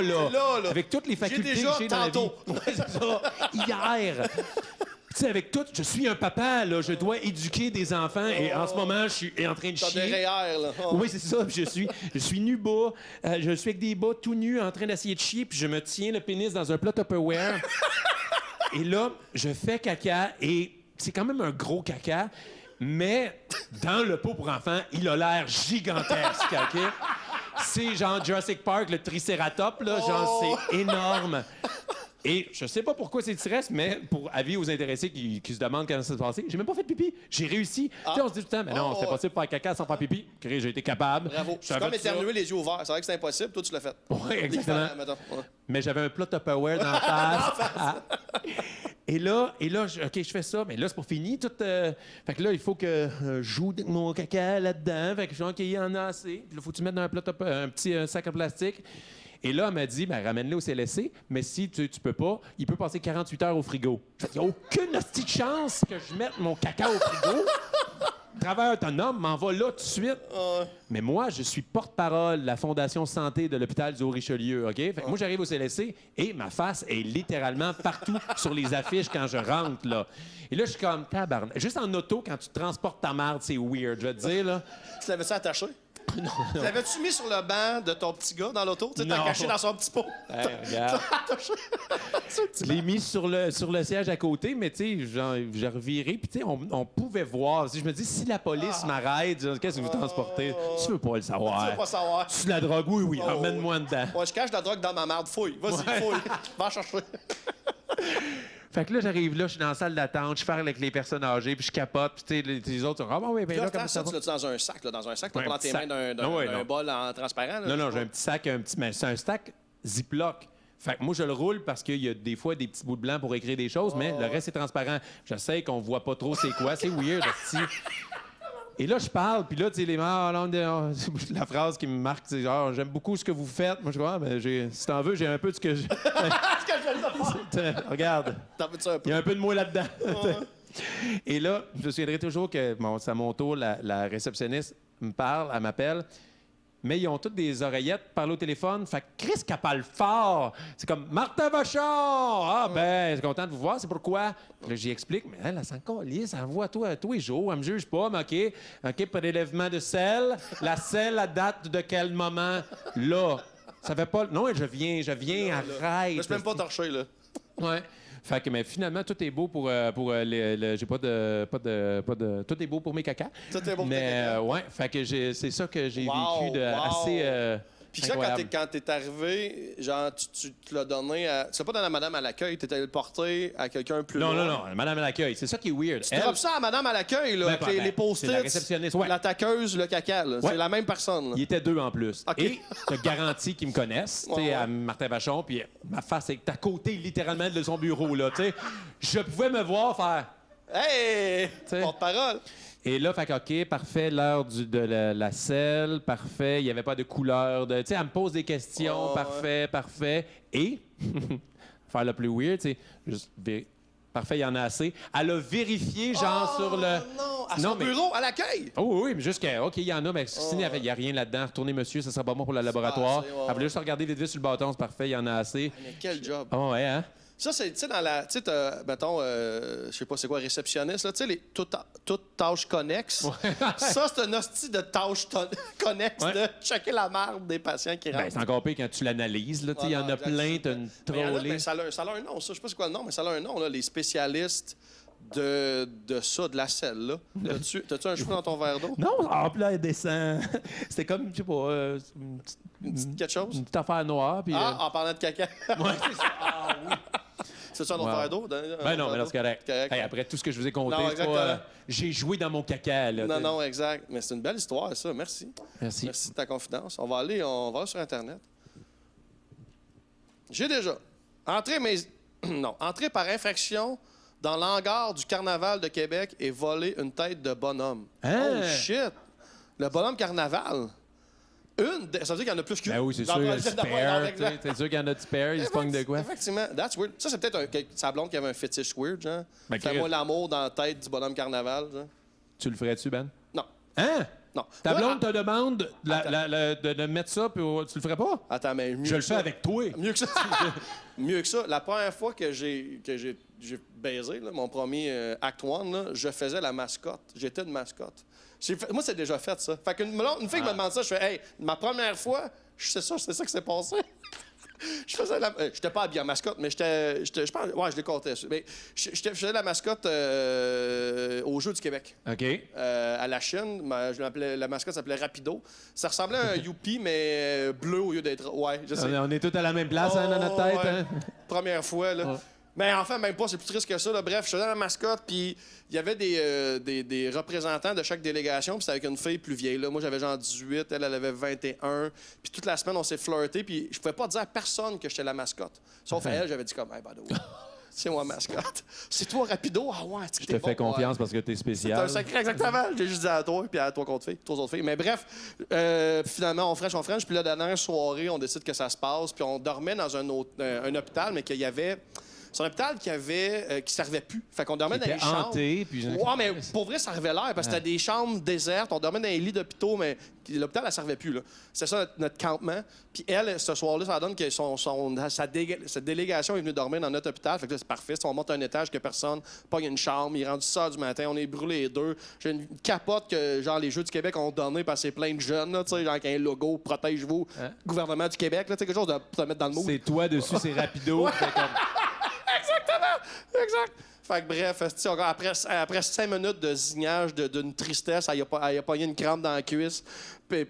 Avec toutes les facultés que j'ai dans la vie. Ouais, c'est ça. Hier. Tu sais, avec tout, je suis un papa, là, je dois éduquer des enfants et en ce moment, je suis en train de chier. T'as des REER, là. Oui, c'est ça. Je suis nu bas, je suis avec des bas tout nus en train d'essayer de chier, puis je me tiens le pénis dans un plat Tupperware. Et là, je fais caca et c'est quand même un gros caca, mais dans le pot pour enfants, il a l'air gigantesque, OK? C'est genre Jurassic Park, le Triceratops, là, genre, c'est énorme. Et je sais pas pourquoi c'est stress, mais pour avis aux intéressés qui se demandent comment ça s'est passé, j'ai même pas fait de pipi. J'ai réussi. Tu sais, on se dit tout le temps, mais non, c'était possible de faire caca sans faire pipi. J'ai été capable. Bravo. C'est comme éternuer les yeux ouverts. C'est vrai que c'est impossible. Toi, tu l'as fait. Oui, exactement. Mais j'avais un plat Tupperware dans la face. Et là, OK, je fais ça, mais là, c'est pas fini. Fait que là, il faut que je joue mon caca là-dedans. Fait que je suis OK, il y en a assez. Puis là, faut que tu mettes dans un petit sac en plastique. Et là, elle m'a dit, ramène-le au CLSC, mais si tu peux pas, il peut passer 48 heures au frigo. Il n'y a aucune petite chance que je mette mon caca au frigo. Travailleur autonome m'en va là tout de suite. Mais moi, je suis porte-parole de la Fondation Santé de l'hôpital du Haut-Richelieu, OK? Fait que moi, j'arrive au CLSC et ma face est littéralement partout sur les affiches quand je rentre, là. Et là, je suis comme, tabarnak. Juste en auto, quand tu transportes ta merde, c'est weird, je vais te dire, là. Tu l'avais-tu attaché? Non. L'avais-tu mis sur le banc de ton petit gars dans l'auto? Tu sais, t'as caché dans son petit pot. Hey, regarde. Je l'ai mis sur le siège à côté, mais tu sais, j'ai reviré, puis tu sais, on pouvait voir. Je me dis, si la police m'arrête, qu'est-ce que vous transportez? Tu veux pas le savoir. Tu veux pas savoir. C'est de la drogue? Oui, emmène-moi dedans. Ouais, je cache de la drogue dans ma merde. Fouille. Vas-y, fouille. Va en chercher. Fait que là, j'arrive là, je suis dans la salle d'attente, je parle avec les personnes âgées, puis je capote, puis tu sais, les autres sont ah bon, oui, ben là, comment ça va? Tu l'as dans un sac, là, dans un sac, t'as Ouais, pas dans un tes petit mains sac. d'un Non, ouais, non. bol en transparent. Là, Non, j'ai un petit sac, mais c'est un sac Ziploc. Fait que moi, je le roule parce qu'il y a des fois des petits bouts de blanc pour écrire des choses, mais le reste est transparent. Je sais qu'on voit pas trop c'est quoi. C'est weird, esti. Et là, je parle, puis là, tu sais, la phrase qui me marque, c'est genre, j'aime beaucoup ce que vous faites. Moi, je crois, mais si t'en veux, j'ai un peu de ce que je. Regarde, T'en veux-tu un peu? il y a un peu de moi là-dedans. Et là, je me souviendrai toujours que, bon, c'est à mon tour, la réceptionniste me parle, elle m'appelle. Mais ils ont toutes des oreillettes, parlent au téléphone. Fait que Chris qui parle fort. C'est comme Martin Vachon! Ah, ben, je suis content de vous voir. C'est pourquoi? Là, j'y explique. Mais elle s'en calisse. Elle me voit tous les jours. Elle me juge pas. Mais OK. OK, prélèvement de sel. La sel, elle date de quel moment? Là. Ça fait pas. Non, je viens. Arrête. Je peux même pas torcher, là. Ouais. Fait que, mais finalement, tout est beau pour j'ai pas de. Tout est beau pour mes cacas. Tout est beau pour tes mais, cacas. ouais. Fait que c'est ça que j'ai Wow, vécu de wow. assez. Puis ça, quand t'es arrivé, genre, tu te l'as donné à. Tu l'as pas donné à madame à l'accueil, t'es allé le porter à quelqu'un plus loin. Non, madame à l'accueil. C'est ça qui est weird. Tu droppes ça à madame à l'accueil, là, avec les c'est la post-its, réceptionniste, ouais. la taqueuse, le caca, là. Ouais. C'est la même personne, là. Il était deux en plus. OK. Et je te garantis qu'ils me connaissent, tu sais, Ouais. à Martin Vachon, puis ma face est à côté littéralement de son bureau, là, tu sais. Je pouvais me voir faire. Hey! T'sais. Porte-parole! Et là, fait que, OK, parfait, l'heure de la selle, parfait, il n'y avait pas de couleur. Tu sais, elle me pose des questions, parfait. Et, faire le plus weird, tu sais, juste, parfait, il y en a assez. Elle a vérifié, genre, sur le. Non, à son bureau, à l'accueil! Oh oui, mais jusqu'à, OK, il y en a, mais il n'y a rien là-dedans. Retournez, monsieur, ça sera pas bon pour le laboratoire. assez, ouais, Elle voulait juste regarder vite sur le bâton, c'est parfait, il y en a assez. Mais quel job! Oh, ouais, hein? Ça, c'est, tu sais, dans la. Tu sais, mettons, je sais pas c'est quoi, réceptionniste, là, tu sais, les toutes tâches connexes. Ça, c'est un hostie de tâches connexes de checker la marde des patients qui rentrent. Ben, c'est encore pire quand tu l'analyses, là. Tu sais, il y en a plein, t'as une Mais il y en a, trollée. ben, ça a un nom, ça. Je sais pas c'est quoi le nom, mais ça a un nom, là, les spécialistes de ça, de la selle, là. T'as-tu un cheveu dans ton verre d'eau? Non, en plus, elle descend. C'était comme, je sais pas, Une petite quelque chose? une petite affaire noire. Puis, En parlant de caca. ouais, c'est ça. Ah oui. C'est ça, un autre Wow. verre d'eau? Ben non, mais là, c'est correct. Hey, après tout ce que je vous ai conté, Non, c'est pas, exactement. j'ai joué dans mon caca, là. Non, non, exact. Mais c'est une belle histoire, ça. Merci. Merci. Merci de ta confidence. On va aller sur Internet. J'ai déjà entré par infraction dans l'hangar du Carnaval de Québec et volé une tête de bonhomme. Hein? Oh shit! Le bonhomme Carnaval. Ça veut dire qu'il y en a plus qu'une. Ben oui, c'est Dans sûr, il y a le- du spare. Tu sais, c'est sûr qu'il y en a du spare, il se pogne de quoi? Effectivement. That's weird. Ça, c'est peut-être sa blonde qui avait un fétiche weird, genre. Ben, Fais-moi l'amour dans la tête du bonhomme Carnaval, genre. Tu le ferais-tu, Ben? Non. Hein? Non. Ta Ouais, blonde te demande de mettre ça, puis tu le ferais pas? Attends, mais mieux Je que le fais ça. avec toi. Mieux que ça. Mieux que ça. La première fois que j'ai baisé, là, mon premier Act One, là, je faisais la mascotte. J'étais une mascotte. Moi, c'est déjà fait, ça. Fait qu'une une fille me demande ça, je fais, hey, ma première fois, c'est ça qui s'est passé. Je faisais la. J'étais pas habillé en mascotte, mais je pense. Ouais, je l'ai compté. Mais je faisais la mascotte au Jeux du Québec. OK. À la Chine. La mascotte s'appelait Rapido. Ça ressemblait à un Youpi, mais bleu au lieu d'être. Ouais, je sais. On est tous à la même place, hein, dans notre tête, ouais. hein? Première fois, là. Ouais. Mais enfin, même pas, c'est plus triste que ça. Là. Bref, je faisais la mascotte, puis il y avait des représentants de chaque délégation, puis c'était avec une fille plus vieille. Là. Moi, j'avais genre 18, elle avait 21. Puis toute la semaine, on s'est flirté, puis je pouvais pas dire à personne que j'étais la mascotte. Sauf à elle, j'avais dit comme, hey, by the way, c'est moi mascotte. C'est toi, Rapido? Ah ouais, Je te fais confiance parce que t'es C'est spécial. un secret, exactement. Je l'ai juste dit à toi, puis à toi contre filles, trois autres filles. Mais bref, finalement, on French. Puis la dernière soirée, on décide que ça se passe. Puis on dormait dans un hôpital, mais qu'il y avait. C'est un hôpital qui servait plus. Fait qu'on dormait dans les chambres. Hanté, puis... Ouais, mais pour vrai, ça avait l'air, parce que c'était des chambres désertes. On dormait dans les lits d'hôpitaux, mais l'hôpital, elle servait plus, là. C'était ça, notre campement. Puis elle, ce soir-là, ça donne que sa délégation est venue dormir dans notre hôpital. Fait que là, c'est parfait. On monte un étage que personne pogne une chambre. Il est rendu 6 h du matin. On est brûlés les deux. J'ai une capote que, genre, les Jeux du Québec ont donné parce que c'est plein de jeunes, là, tu sais, genre, avec un logo, protège-vous, gouvernement du Québec, là, tu sais, quelque chose pour te mettre dans le mood. C'est toi dessus, c'est rapido. Fait comme- Exactement! Exact! Fait que bref, esti, encore après 5 minutes de zignage, d'une tristesse, elle a pogné une crampe dans la cuisse.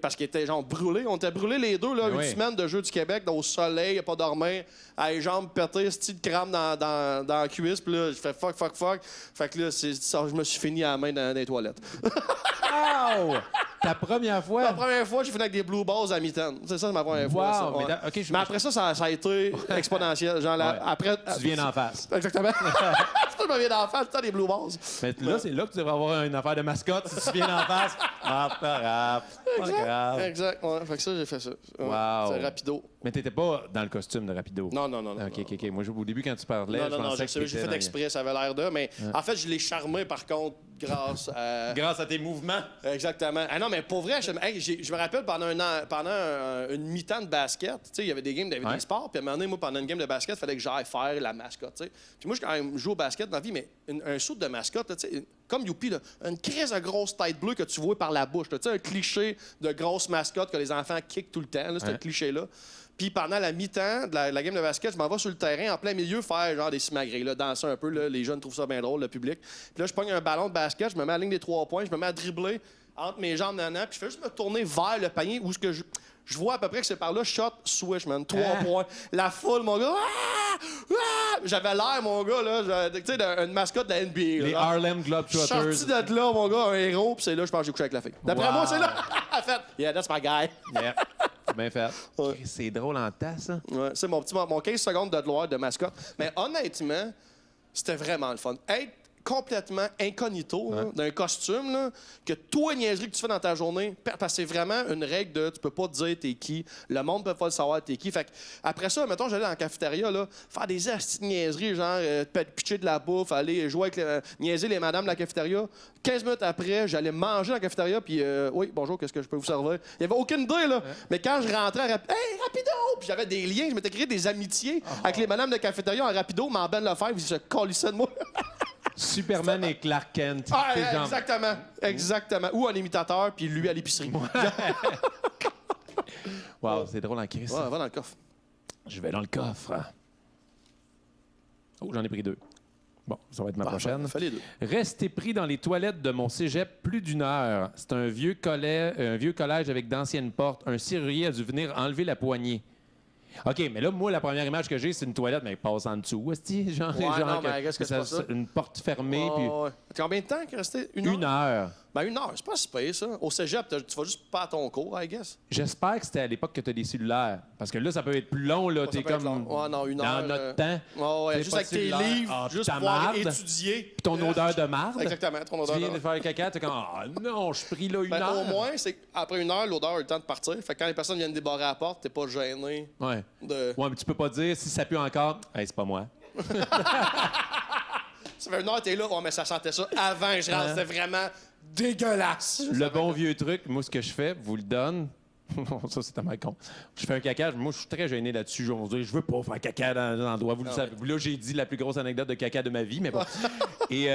Parce qu'il était genre brûlé. On était brûlés les deux, là, Ben une oui. semaine de Jeux du Québec, au soleil, pas dormir, à les jambes pétées, style de crampe dans la cuisse. Puis là, je fais fuck. Fait que là, je me suis fini à la main dans les toilettes. Wow! Ta première fois? La première fois, j'ai fini avec des blue balls à mi-temps. C'est ça, ma première fois. Ça, Wow! ouais. Mais, Mais après ça, ça a été exponentiel. Genre, Ouais. après. Tu viens d'en face. Exactement. C'est pas je me viens d'en face, tout le temps des blue balls. Mais là, c'est là que tu devrais avoir une affaire de mascotte si tu viens d'en face. Ah, pas grave. Pas grave. Exact. Ouais. Fait que ça, j'ai fait ça. Ouais. Wow. C'est rapido. Mais t'étais pas dans le costume de Rapido. Non. OK. Moi, au début, quand tu parlais, Non, je pensais que j'ai t'étais fait dans- exprès, ça avait l'air de, mais en fait, je l'ai charmé par contre grâce à. Grâce à tes mouvements. Exactement. Ah non, mais pour vrai, je me rappelle pendant une mi-temps de basket, tu sais, il y avait des games, il y avait des sports, puis à un moment donné, moi, pendant une game de basket, il fallait que j'aille faire la mascotte, tu sais. Puis moi, je quand même joue au basket dans la vie, mais un saut de mascotte, là, tu sais, comme Youpi, là, une crise de grosse tête bleue que tu vois par la bouche, là, tu sais, un cliché de grosse mascotte que les enfants kickent tout le temps, là, c'est un cliché-là. Puis pendant la mi-temps de la game de basket, je m'en vais sur le terrain en plein milieu faire genre des simagrées, là, danser un peu. Là, les jeunes trouvent ça bien drôle, le public. Puis là, je pogne un ballon de basket, je me mets à la ligne des 3 points, je me mets à dribbler entre mes jambes puis je fais juste me tourner vers le panier où je vois à peu près que c'est par là, shot, swish, man. 3 points. La foule, mon gars. J'avais l'air, mon gars, là, tu sais, d'une mascotte de la NBA. Les là. Harlem Globetrotters. Sorti de là, mon gars, un héros, puis c'est là, je pense que j'ai couché avec la fille. D'après Wow. moi, c'est là. En fait, yeah, that's my guy. Yeah. Bien fait. Ouais. C'est drôle en tas, ça. Ouais, c'est mon 15 secondes de gloire de mascotte. Mais honnêtement, c'était vraiment le fun. Être complètement incognito là, d'un costume, là, que toi, niaiserie que tu fais dans ta journée, parce que c'est vraiment une règle de tu peux pas te dire t'es qui, le monde peut pas le savoir t'es qui. Fait que, après ça, mettons, j'allais dans la cafétéria, là, faire des astuces de niaiseries, genre pitcher de la bouffe, aller jouer avec niaiser les madames de la cafétéria. 15 minutes après, j'allais manger dans la cafétéria, puis oui, bonjour, qu'est-ce que je peux vous servir? Il y avait aucune idée, là. Mais quand je rentrais à hey, rapido! Puis j'avais des liens, je m'étais créé des amitiés avec les madames de cafétéria en rapido, mais en Ben Lefebvre, ils se colissaient de moi. Superman et Clark Kent. Ah, T'es genre- exactement. Ou un imitateur, puis lui à l'épicerie. Wow, c'est drôle en crise. Ouais, va dans le coffre. Je vais dans le coffre. Oh, j'en ai pris 2. Bon, ça va être ma prochaine. Fais les deux. Rester pris dans les toilettes de mon cégep plus d'une heure. C'est un vieux collège avec d'anciennes portes. Un serrurier a dû venir enlever la poignée. OK, mais là, moi, la première image que j'ai, c'est une toilette, mais elle passe en dessous. Est-ce genre, Ouais, genre non, mais qu'est-ce que c'est pas ça? une porte fermée, puis Ouais. Combien de temps qu'il restait? une heure. Ben, 1 heure, c'est pas si pire, ça. Au cégep, tu vas juste pas à ton cours, I guess. J'espère que c'était à l'époque que tu as des cellulaires. Parce que là, ça peut être plus long. Là, Ça t'es peut être comme long. Ouais, non, 1 heure. dans notre temps. Ouais, T'sais, juste pas avec de tes cellulaire. livres, Ah, juste ta pouvoir marde. étudier. Puis ton odeur de marde. Exactement, ton odeur Tu viens de de faire caca, t'es comme ah non, je suis pris là une Ben, heure. au moins, c'est qu'après 1 heure, l'odeur a eu le temps de partir. Fait que quand les personnes viennent débarrer à la porte, t'es pas gêné Ouais. de. Ouais, mais tu peux pas dire si ça pue encore. Hey, c'est pas moi. Ça fait 1 heure, t'es là, ouais, mais ça sentait ça avant que je rentre. C'était vraiment dégueulasse. Le bon vieux truc, moi, ce que je fais, vous le donne. Ça, c'est tellement con. Je fais un caca, moi, je suis très gêné là-dessus. Je vais dire, je veux pas faire caca dans un endroit. Vous le savez. Là, j'ai dit la plus grosse anecdote de caca de ma vie, mais bon. Et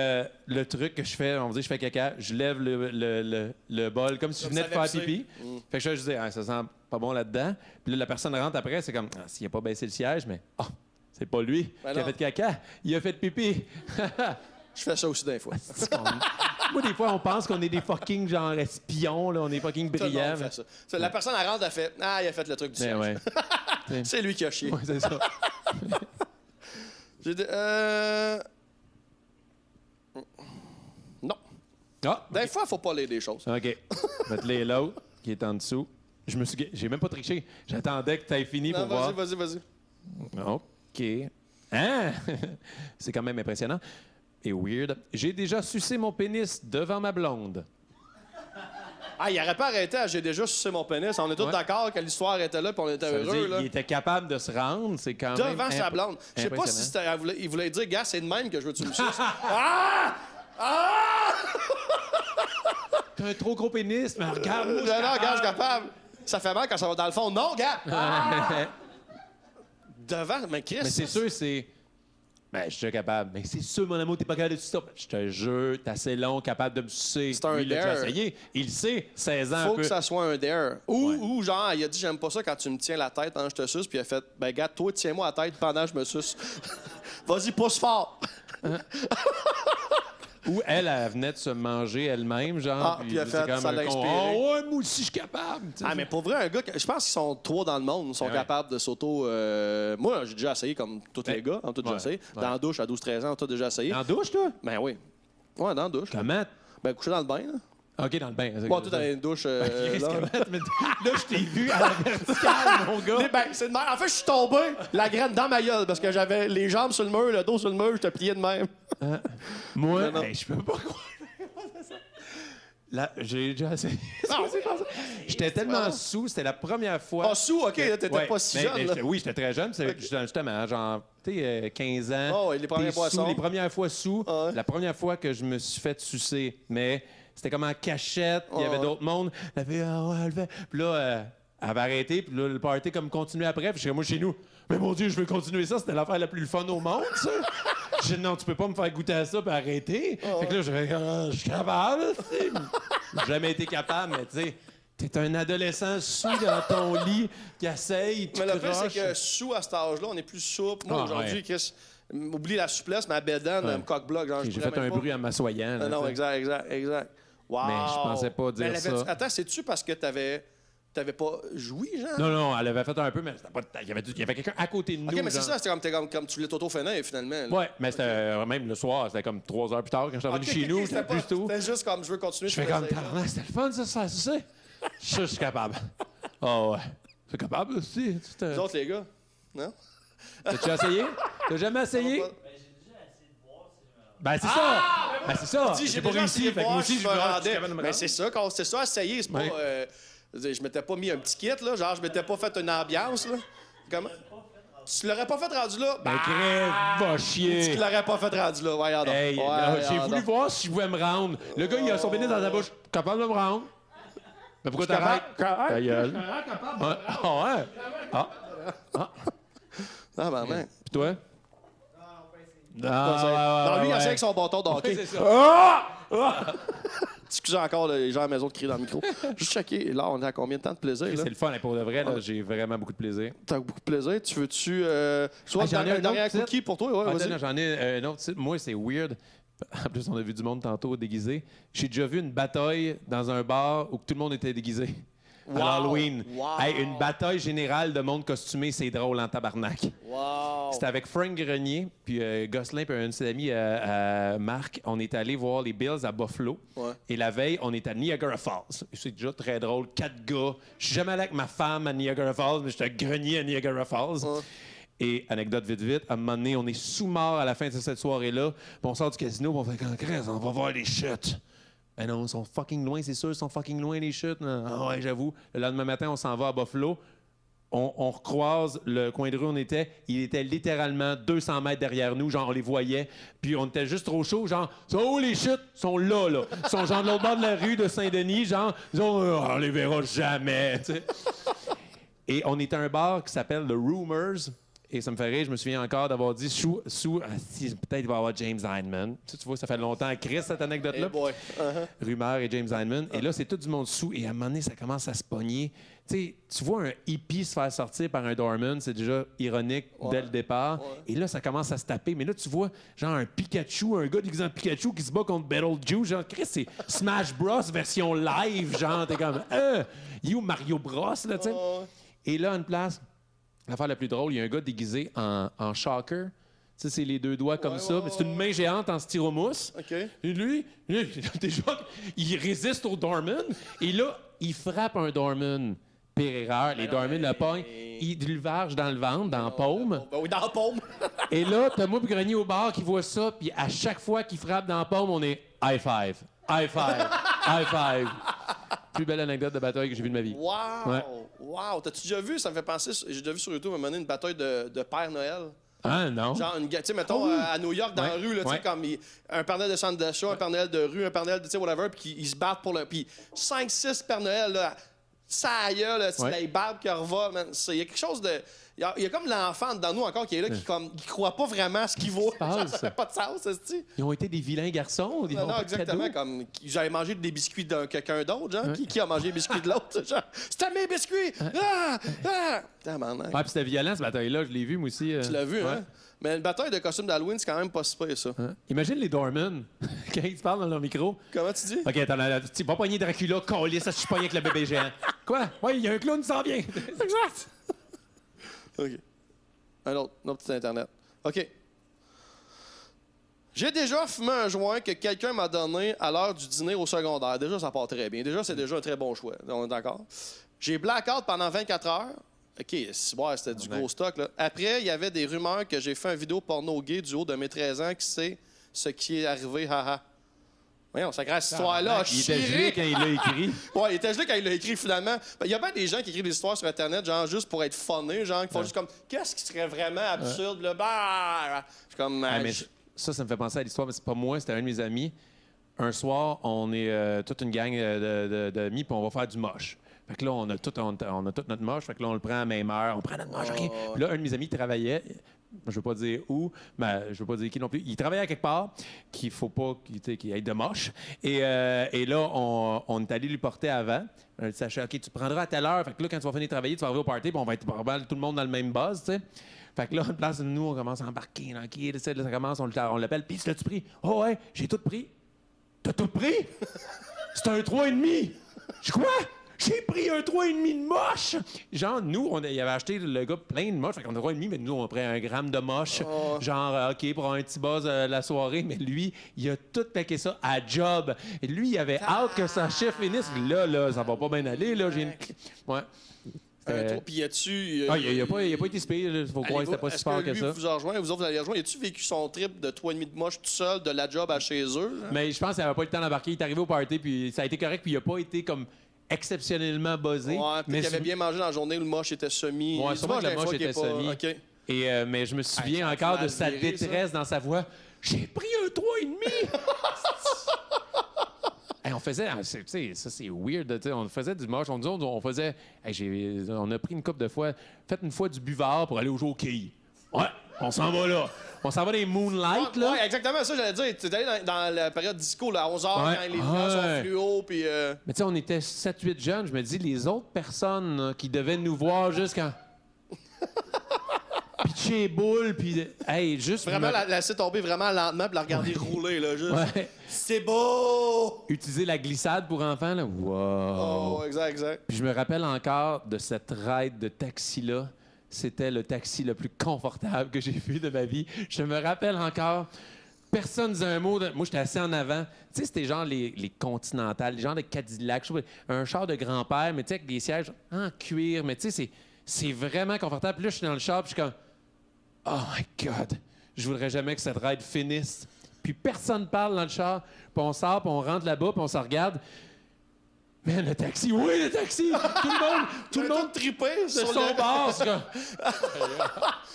le truc que je fais, on va dire, je fais caca, je lève le bol comme si je venais de faire pipi. Fait que je dis, ah, ça sent pas bon là-dedans. Puis là, la personne rentre après, c'est comme, ah, s'il a pas baissé le siège, mais ah, c'est pas lui Ben qui a non. fait caca. Il a fait pipi. Je fais ça aussi des fois. Moi, des fois, on pense qu'on est des fucking genre espions, là, on est fucking Tout le monde brillants. fait ça. La personne, elle rentre, elle fait ah, il a fait le truc du Mais siège. ouais. C'est lui qui a chié. Ouais, c'est ça. J'ai dit, non. Ah, Des fois, faut pas lire des choses. OK. Je vais te lire l'autre qui est en dessous. J'ai même pas triché. J'attendais que tu aies fini Non, pour voir. vas-y. OK. Hein? C'est quand même impressionnant. Et weird. J'ai déjà sucé mon pénis devant ma blonde. Ah, il aurait pas arrêté à j'ai déjà sucé mon pénis. On est tous Ouais. d'accord que l'histoire était là puis on était Ça veut heureux. dire Là. qu'il était capable de se rendre. C'est quand même... Devant sa blonde. Je sais pas si il voulait dire, gars, c'est de même que je veux que tu me suces. Ah! Ah! T'as un trop gros pénis, mais regarde. Non, gars, je suis capable. Ça fait mal quand ça va dans le fond. Non, gars! Devant, mais Chris. Mais c'est sûr, c'est... Ben, je suis capable. Mais c'est sûr, mon amour, t'es pas capable de sucer. Je te jure, t'es assez long, capable de me sucer. C'est un Lui, il a déjà dare. essayé. Il le sait, 16 ans. un Faut peu. que ça soit un dare. Ou genre, il a dit j'aime pas ça quand tu me tiens la tête quand je te suce, puis il a fait ben gars, toi tiens-moi la tête pendant que je me suce. Vas-y, pousse fort. Ou elle venait de se manger elle-même, genre. Puis elle c'est fait, comme ça un l'a con. inspiré. Oh, ouais, moi aussi, je suis capable. tu sais. Ah, mais pour vrai, un gars, je pense qu'ils sont 3 dans le monde, ils sont Ouais. capables de s'auto. Moi, j'ai déjà essayé, comme tous les gars, ont tous déjà essayé. Ouais. Dans la douche, à 12-13 ans, on t'a déjà essayé. En douche, toi? Ben oui. Ouais, dans la douche. Comment? Ben, coucher dans le bain, là. OK, dans le bain. Bon, toi, t'avais une douche. Chris, là. comment? Mais là, je t'ai vu à la verticale, mon gars. Ben, c'est de même. En fait, je suis tombé, la graine dans ma gueule, parce que j'avais les jambes sur le mur, le dos sur le mur, j'étais plié de même. Moi, Non. hey, je peux pas croire. Là, j'ai déjà essayé. Non. J'étais tellement sous, c'était la première fois. Ah, sous, OK, là, t'étais Ouais, pas si mais- jeune, mais là. oui, j'étais très jeune. C'est justement, genre, tu sais, 15 ans. Oh, ouais, les premières t'es sous, boissons. Les premières fois sous. Ah ouais. La première fois que je me suis fait sucer. Mais c'était comme en cachette. Il y avait ouais. d'autres mondes. Elle fait, ah ouais, elle fait. Puis là, elle avait arrêté. Puis là, le party comme continuait après. Puis je suis comme, moi, chez nous, mais mon Dieu, je veux continuer ça. C'était l'affaire la plus fun au monde, ça. J'ai dit, non, tu peux pas me faire goûter à ça puis arrêter. Fait que là, je suis capable. tu sais. J'ai jamais été capable, mais tu sais, t'es un adolescent sous dans ton lit qui essaye, tu Mais le pire, c'est croches. que sous, à cet âge-là, on est plus souple. Moi, Ah, aujourd'hui, ouais. Chris, oublie la souplesse, ma bédane me coque-bloc. Genre, je J'ai pourrais fait un même pas. bruit en m'assoyant. là, Non, tu sais. exact. Wow. Mais je pensais pas dire Mais elle avait- ça. Attends, c'est-tu parce que t'avais pas joui, genre? Non, elle avait fait un peu, mais c'était pas... il y avait quelqu'un à côté de nous. OK, mais c'est genre. ça, c'était comme tu voulais t'auto-finir, finalement. là. Ouais, mais c'était même le soir, c'était comme 3 heures plus tard quand je suis revenu OK, chez nous, OK, c'était plus tôt. C'était juste comme, je veux continuer. Je fais comme, tabarnak, c'était le fun, ça, tu sais. Je suis capable. Oh, ouais. Je suis capable aussi. Les autres, les gars, non? T'as-tu essayé? T'as jamais essayé? va pas. Ben, c'est ça! Ben, c'est ça! Dis, J'ai pas réussi, fait que moi aussi, je me rendais. Mais c'est ça, quand c'est ça, essayer, c'est pas. Ouais. Je m'étais pas mis un petit kit, là, genre, je m'étais pas fait une ambiance, là. Comment? Tu l'aurais pas fait rendu là? Ben, crève, va chier! Tu l'aurais pas fait rendu là, voyons donc. Hey, Ouais, là, j'ai voyons voulu donc. voir si je pouvais me rendre. Le gars, il a son pénis dans sa bouche. Capable de me rendre? Mais pourquoi t'arrêtes? Ta gueule. Ouais. Ah, ouais? Ah, Ah, ben, ben. pis toi? Non, Non, lui, il essaie avec son bâton de hockey. Oui, c'est ça. Excusez encore les gens à la maison de crier dans le micro. Juste checker. Là, on est à combien de temps de plaisir? Là? C'est le fun, là, pour de vrai. Là, j'ai vraiment beaucoup de plaisir. T'as beaucoup de plaisir. Tu veux-tu. Soit j'en ai un un dernier autre, cookie pour toi? Ouais, Attends, vas-y. là, j'en ai un autre. Tu sais, moi, c'est weird. En plus, on a vu du monde tantôt déguisé. J'ai déjà vu une bataille dans un bar où tout le monde était déguisé. À Wow. l'Halloween. Wow. Hey, une bataille générale de monde costumé, c'est drôle en tabarnak. Wow. C'était avec Frank Grenier, puis Gosselin, puis un de ses amis, Marc. On est allé voir les Bills à Buffalo. Ouais. Et la veille, on est à Niagara Falls. C'est déjà très drôle. 4 gars. Je suis jamais allé avec ma femme à Niagara Falls, mais j'étais Grenier à Niagara Falls. Ouais. Et anecdote vite, à un moment donné, on est sous-mort à la fin de cette soirée-là. Puis on sort du casino, puis on fait quand crève, on va voir les chutes. Ben non, ils sont fucking loin, c'est sûr, ils sont fucking loin les chutes. Ah ouais, j'avoue. Le lendemain matin, on s'en va à Buffalo. On recroise le coin de rue où on était. Il était littéralement 200 mètres derrière nous. Genre, on les voyait. Puis on était juste trop chaud. Genre, sont où les chutes? Ils sont là, là. Ils sont genre de l'autre bord de la rue de Saint-Denis. Genre, ils ont, on les verra jamais. tu sais. Et on est à un bar qui s'appelle The Rumors. Et ça me fait rire, je me souviens encore d'avoir dit sous si, peut-être il va y avoir James Hyndman. Tu vois, ça fait longtemps à Chris, cette anecdote-là. Hey boy. Rumeur et James Hyndman. Et là, c'est tout du monde sous. Et à un moment donné, ça commence à se pogner. Tu vois un hippie se faire sortir par un doorman, c'est déjà ironique dès le départ. Ouais. Et là, ça commence à se taper. Mais là, tu vois, genre un Pikachu, un gars déguisé en Pikachu qui se bat contre Beetlejuice. Genre, Chris, c'est Smash Bros version live. Genre, t'es comme, you Mario Bros, là, tu sais. Et là, une place, l'affaire la plus drôle, il y a un gars déguisé en shocker. Tu sais, c'est les deux doigts comme ça. Mais c'est une main géante en styromousse. OK. Et lui, déjà, il résiste au doorman. Et là, il frappe un doorman. Pire erreur, les doormen le pognent. Il le verge dans le ventre, dans la paume. Ben oui, dans la paume. Et là, t'as moi et Grenier au bar qui voit ça. Puis à chaque fois qu'il frappe dans la paume, on est high five. High five. High five. Plus belle anecdote de bataille que j'ai vue de ma vie. Wow! Ouais. Wow! T'as-tu déjà vu, ça me fait penser, j'ai déjà vu sur YouTube à un moment donné une bataille de Père Noël. Ah, non. Genre, tu sais, mettons, à New York, dans Ouais. la rue, là, tu sais, Ouais. comme un Père Noël de centre d'achat, un Père Noël de rue, un Père Noël de, tu sais, whatever, puis ils se battent pour le. Puis 5-6 Père Noël, là, ça aille, là, c'est Ouais. les barbes qui revolent, man. Il y a quelque chose de. il y a comme l'enfant dans nous encore qui est là, qui croit pas vraiment à ce qu'il vaut. passe? Ça fait pas de sens, c'est-tu? Ils ont été des vilains garçons. Ils Non, ont pas de exactement. cadeaux. Comme j'avais mangé des biscuits de quelqu'un d'autre, genre. Qui a mangé les biscuits de l'autre? Genre, c'était mes biscuits! Ah! Ah! Tabarnak. Ouais, puis c'était violent, cette bataille-là. Je l'ai vu, moi aussi. Tu l'as vu, ouais. hein? Mais une bataille de costumes d'Halloween, c'est quand même pas si pire, ça. Hein? Imagine les Dorman, quand ils te parlent dans leur micro. Comment tu dis? OK, attends, tu vas pogner Dracula, coller ça, je suis pogné avec le bébé géant. Quoi? Oui, il y a un clown qui s'en vient. Exact. OK. Un autre petit Internet. OK. J'ai déjà fumé un joint que quelqu'un m'a donné à l'heure du dîner au secondaire. Déjà, ça part très bien. Déjà, c'est déjà un très bon choix. On est d'accord? J'ai blackout pendant 24 heures. OK, c'était du gros stock. Là. Après, il y avait des rumeurs que j'ai fait un vidéo porno gay du haut de mes 13 ans qui sait ce qui est arrivé. Haha. Voyons, ça grâce cette histoire-là. Il était gelé quand il l'a écrit. Ouais, il était gelé quand il l'a écrit finalement. Il y a bien des gens qui écrivent des histoires sur Internet, genre juste pour être funnés, genre qui font juste comme qu'est-ce qui serait vraiment absurde, là? Bah! Je suis comme. Mais ça me fait penser à l'histoire, mais c'est pas moi, c'était un de mes amis. Un soir, on est toute une gang d'amis, puis on va faire du moche. Fait que là, on a tout notre moche. Fait que là, on le prend à la même heure. On prend notre moche, OK. Puis là, un de mes amis travaillait. Je veux pas dire où, mais je veux pas dire qui non plus. Il travaillait à quelque part qu'il faut pas qu'il aille de moche. Et là, on est allé lui porter avant. Un sachet, OK, tu prendras à telle heure. Fait que là, quand tu vas finir de travailler, tu vas arriver au party, puis on va être probablement tout le monde dans le même buzz, tu sais. Fait que là, en place de nous, on commence à embarquer. Là, ça commence, on l'appelle. Puis, l'as-tu pris? Oh, ouais, j'ai tout pris. T'as tout pris? C'est un 3,5. Je quoi? J'ai pris un 3,5 de moche! Genre, nous, il avait acheté le gars plein de moche. Fait qu'on a 3,5, mais nous, on a pris 1 gramme de moche. Genre, OK, pour un petit buzz la soirée. Mais lui, il a tout paqué ça à job. Et lui, il avait hâte que son chef finisse. Là, ça va pas bien aller. Là, j'ai une... Ouais. Puis y a-tu. Il a pas été spé. Il faut croire que c'était pas si fort que ça. Vous en rejoignez, vous autres, vous allez rejoindre. Y a-tu vécu son trip de 3,5 de moche tout seul, de la job à chez eux? Là? Mais je pense qu'il n'avait pas eu le temps d'embarquer. Il est arrivé au party, puis ça a été correct, puis il a pas été comme exceptionnellement buzzé. Ouais, puis il avait bien mangé dans la journée où le moche était semi. Ouais, sûrement que le moche était semi. OK. Mais je me souviens encore de sa détresse dans sa voix. J'ai pris un 3,5! Hey, on faisait, tu sais, ça c'est weird, on faisait du moche, on faisait, on a pris une couple de fois, fait une fois du buvard pour aller au jeu aux quilles. Ouais, on s'en va là. On s'en va des Moonlight, là. Ouais, exactement ça, j'allais dire. Tu es allé dans la période disco, là, à 11h, quand les lumières sont fluo, puis... Mais tu sais, on était 7-8 jeunes, je me dis, les autres personnes là, qui devaient nous voir jusqu'à... pitcher boule, puis hey, juste... Vraiment la laisser tomber vraiment lentement, puis la regarder rouler, là, juste. Ouais. C'est beau! Utiliser la glissade pour enfants, là. Wow! Oh, exact. Puis je me rappelle encore de cette ride de taxi-là. C'était le taxi le plus confortable que j'ai vu de ma vie. Je me rappelle encore... Personne disait un mot. Moi, j'étais assis en avant. Tu sais, c'était genre les Continentales, les genres de Cadillac, je sais pas, un char de grand-père, mais tu sais, avec des sièges en cuir. Mais tu sais, c'est vraiment confortable. Puis là, je suis dans le char, puis je suis comme... Oh my God! Je voudrais jamais que cette ride finisse. Puis personne parle dans le char. Puis on sort, puis on rentre là-bas, puis on se regarde. Mais le taxi, oui, le taxi! Tout le monde trippé sur son bord.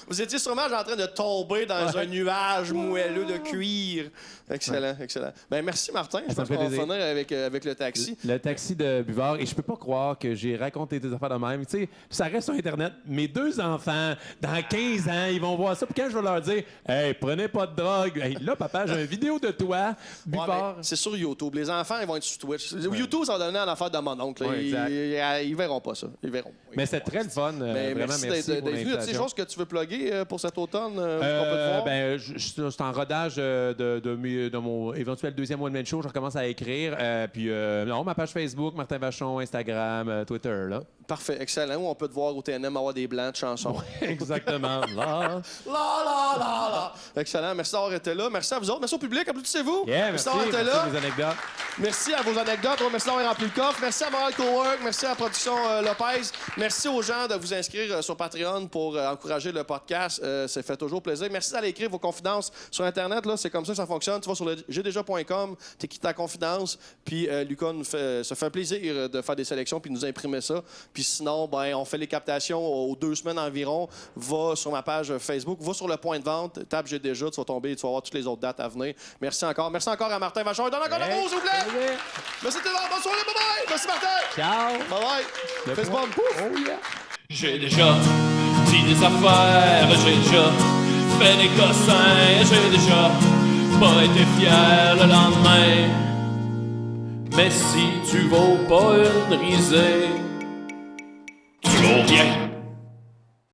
Vous étiez sûrement en train de tomber dans un nuage moelleux de cuir. Excellent. Ben merci, Martin. Je pense qu'on va finir avec le taxi. Le taxi de buvard. Et je peux pas croire que j'ai raconté des affaires de même. Tu sais, ça reste sur Internet. Mes 2 enfants, dans 15 ans, ils vont voir ça. Puis quand je vais leur dire, « Hey, prenez pas de drogue. Hey, là, papa, j'ai une vidéo de toi, buvard. Ouais, c'est sur YouTube. Les enfants, ils vont être sur Twitch. YouTube, ça va donner en affaire de mon oncle. Ils verront pas ça. Ils verront. Mais c'est très le fun. Vraiment, merci d'être venu. As-tu des choses que tu veux plugger pour cet automne? Qu'on peut te voir? Ben, je suis en rodage de mon éventuel 2e one-man show. Je recommence à écrire. Puis, non, ma page Facebook, Martin Vachon, Instagram, Twitter, là. Parfait, excellent. Où on peut te voir au TNM avoir des blancs de chansons. Ouais, exactement. La. Excellent. Merci d'avoir été là. Merci à vous autres. Merci au public. Applaudissez-vous. Yeah, merci d'avoir été là. Merci anecdotes. Merci à vos anecdotes. Merci d'avoir rempli le coffre. Merci à Moral Cowork. Merci à la production Lopez. Merci aux gens de vous inscrire sur Patreon pour encourager le podcast. Ça fait toujours plaisir. Merci d'aller écrire vos confidences sur Internet. Là, c'est comme ça que ça fonctionne. Tu vas sur le gdja.com, tu écris ta confidence, puis Lucas se fait un plaisir de faire des sélections puis nous imprimer ça. Puis sinon, ben, on fait les captations aux 2 semaines environ. Va sur ma page Facebook, va sur le point de vente, tape J'ai déjà, tu vas tomber et tu vas voir toutes les autres dates à venir. Merci encore. Merci encore à Martin Vachon. Donne encore le mot, s'il vous plaît. Merci Théodore. Bonne soirée. Bye-bye. Merci Martin. Ciao. Bye-bye. Fais ce bon. Oh yeah. J'ai déjà dit des affaires, j'ai déjà fait des cossins, j'ai déjà pas été fier le lendemain. Mais si tu vaux pas une risée, tu vaux rien.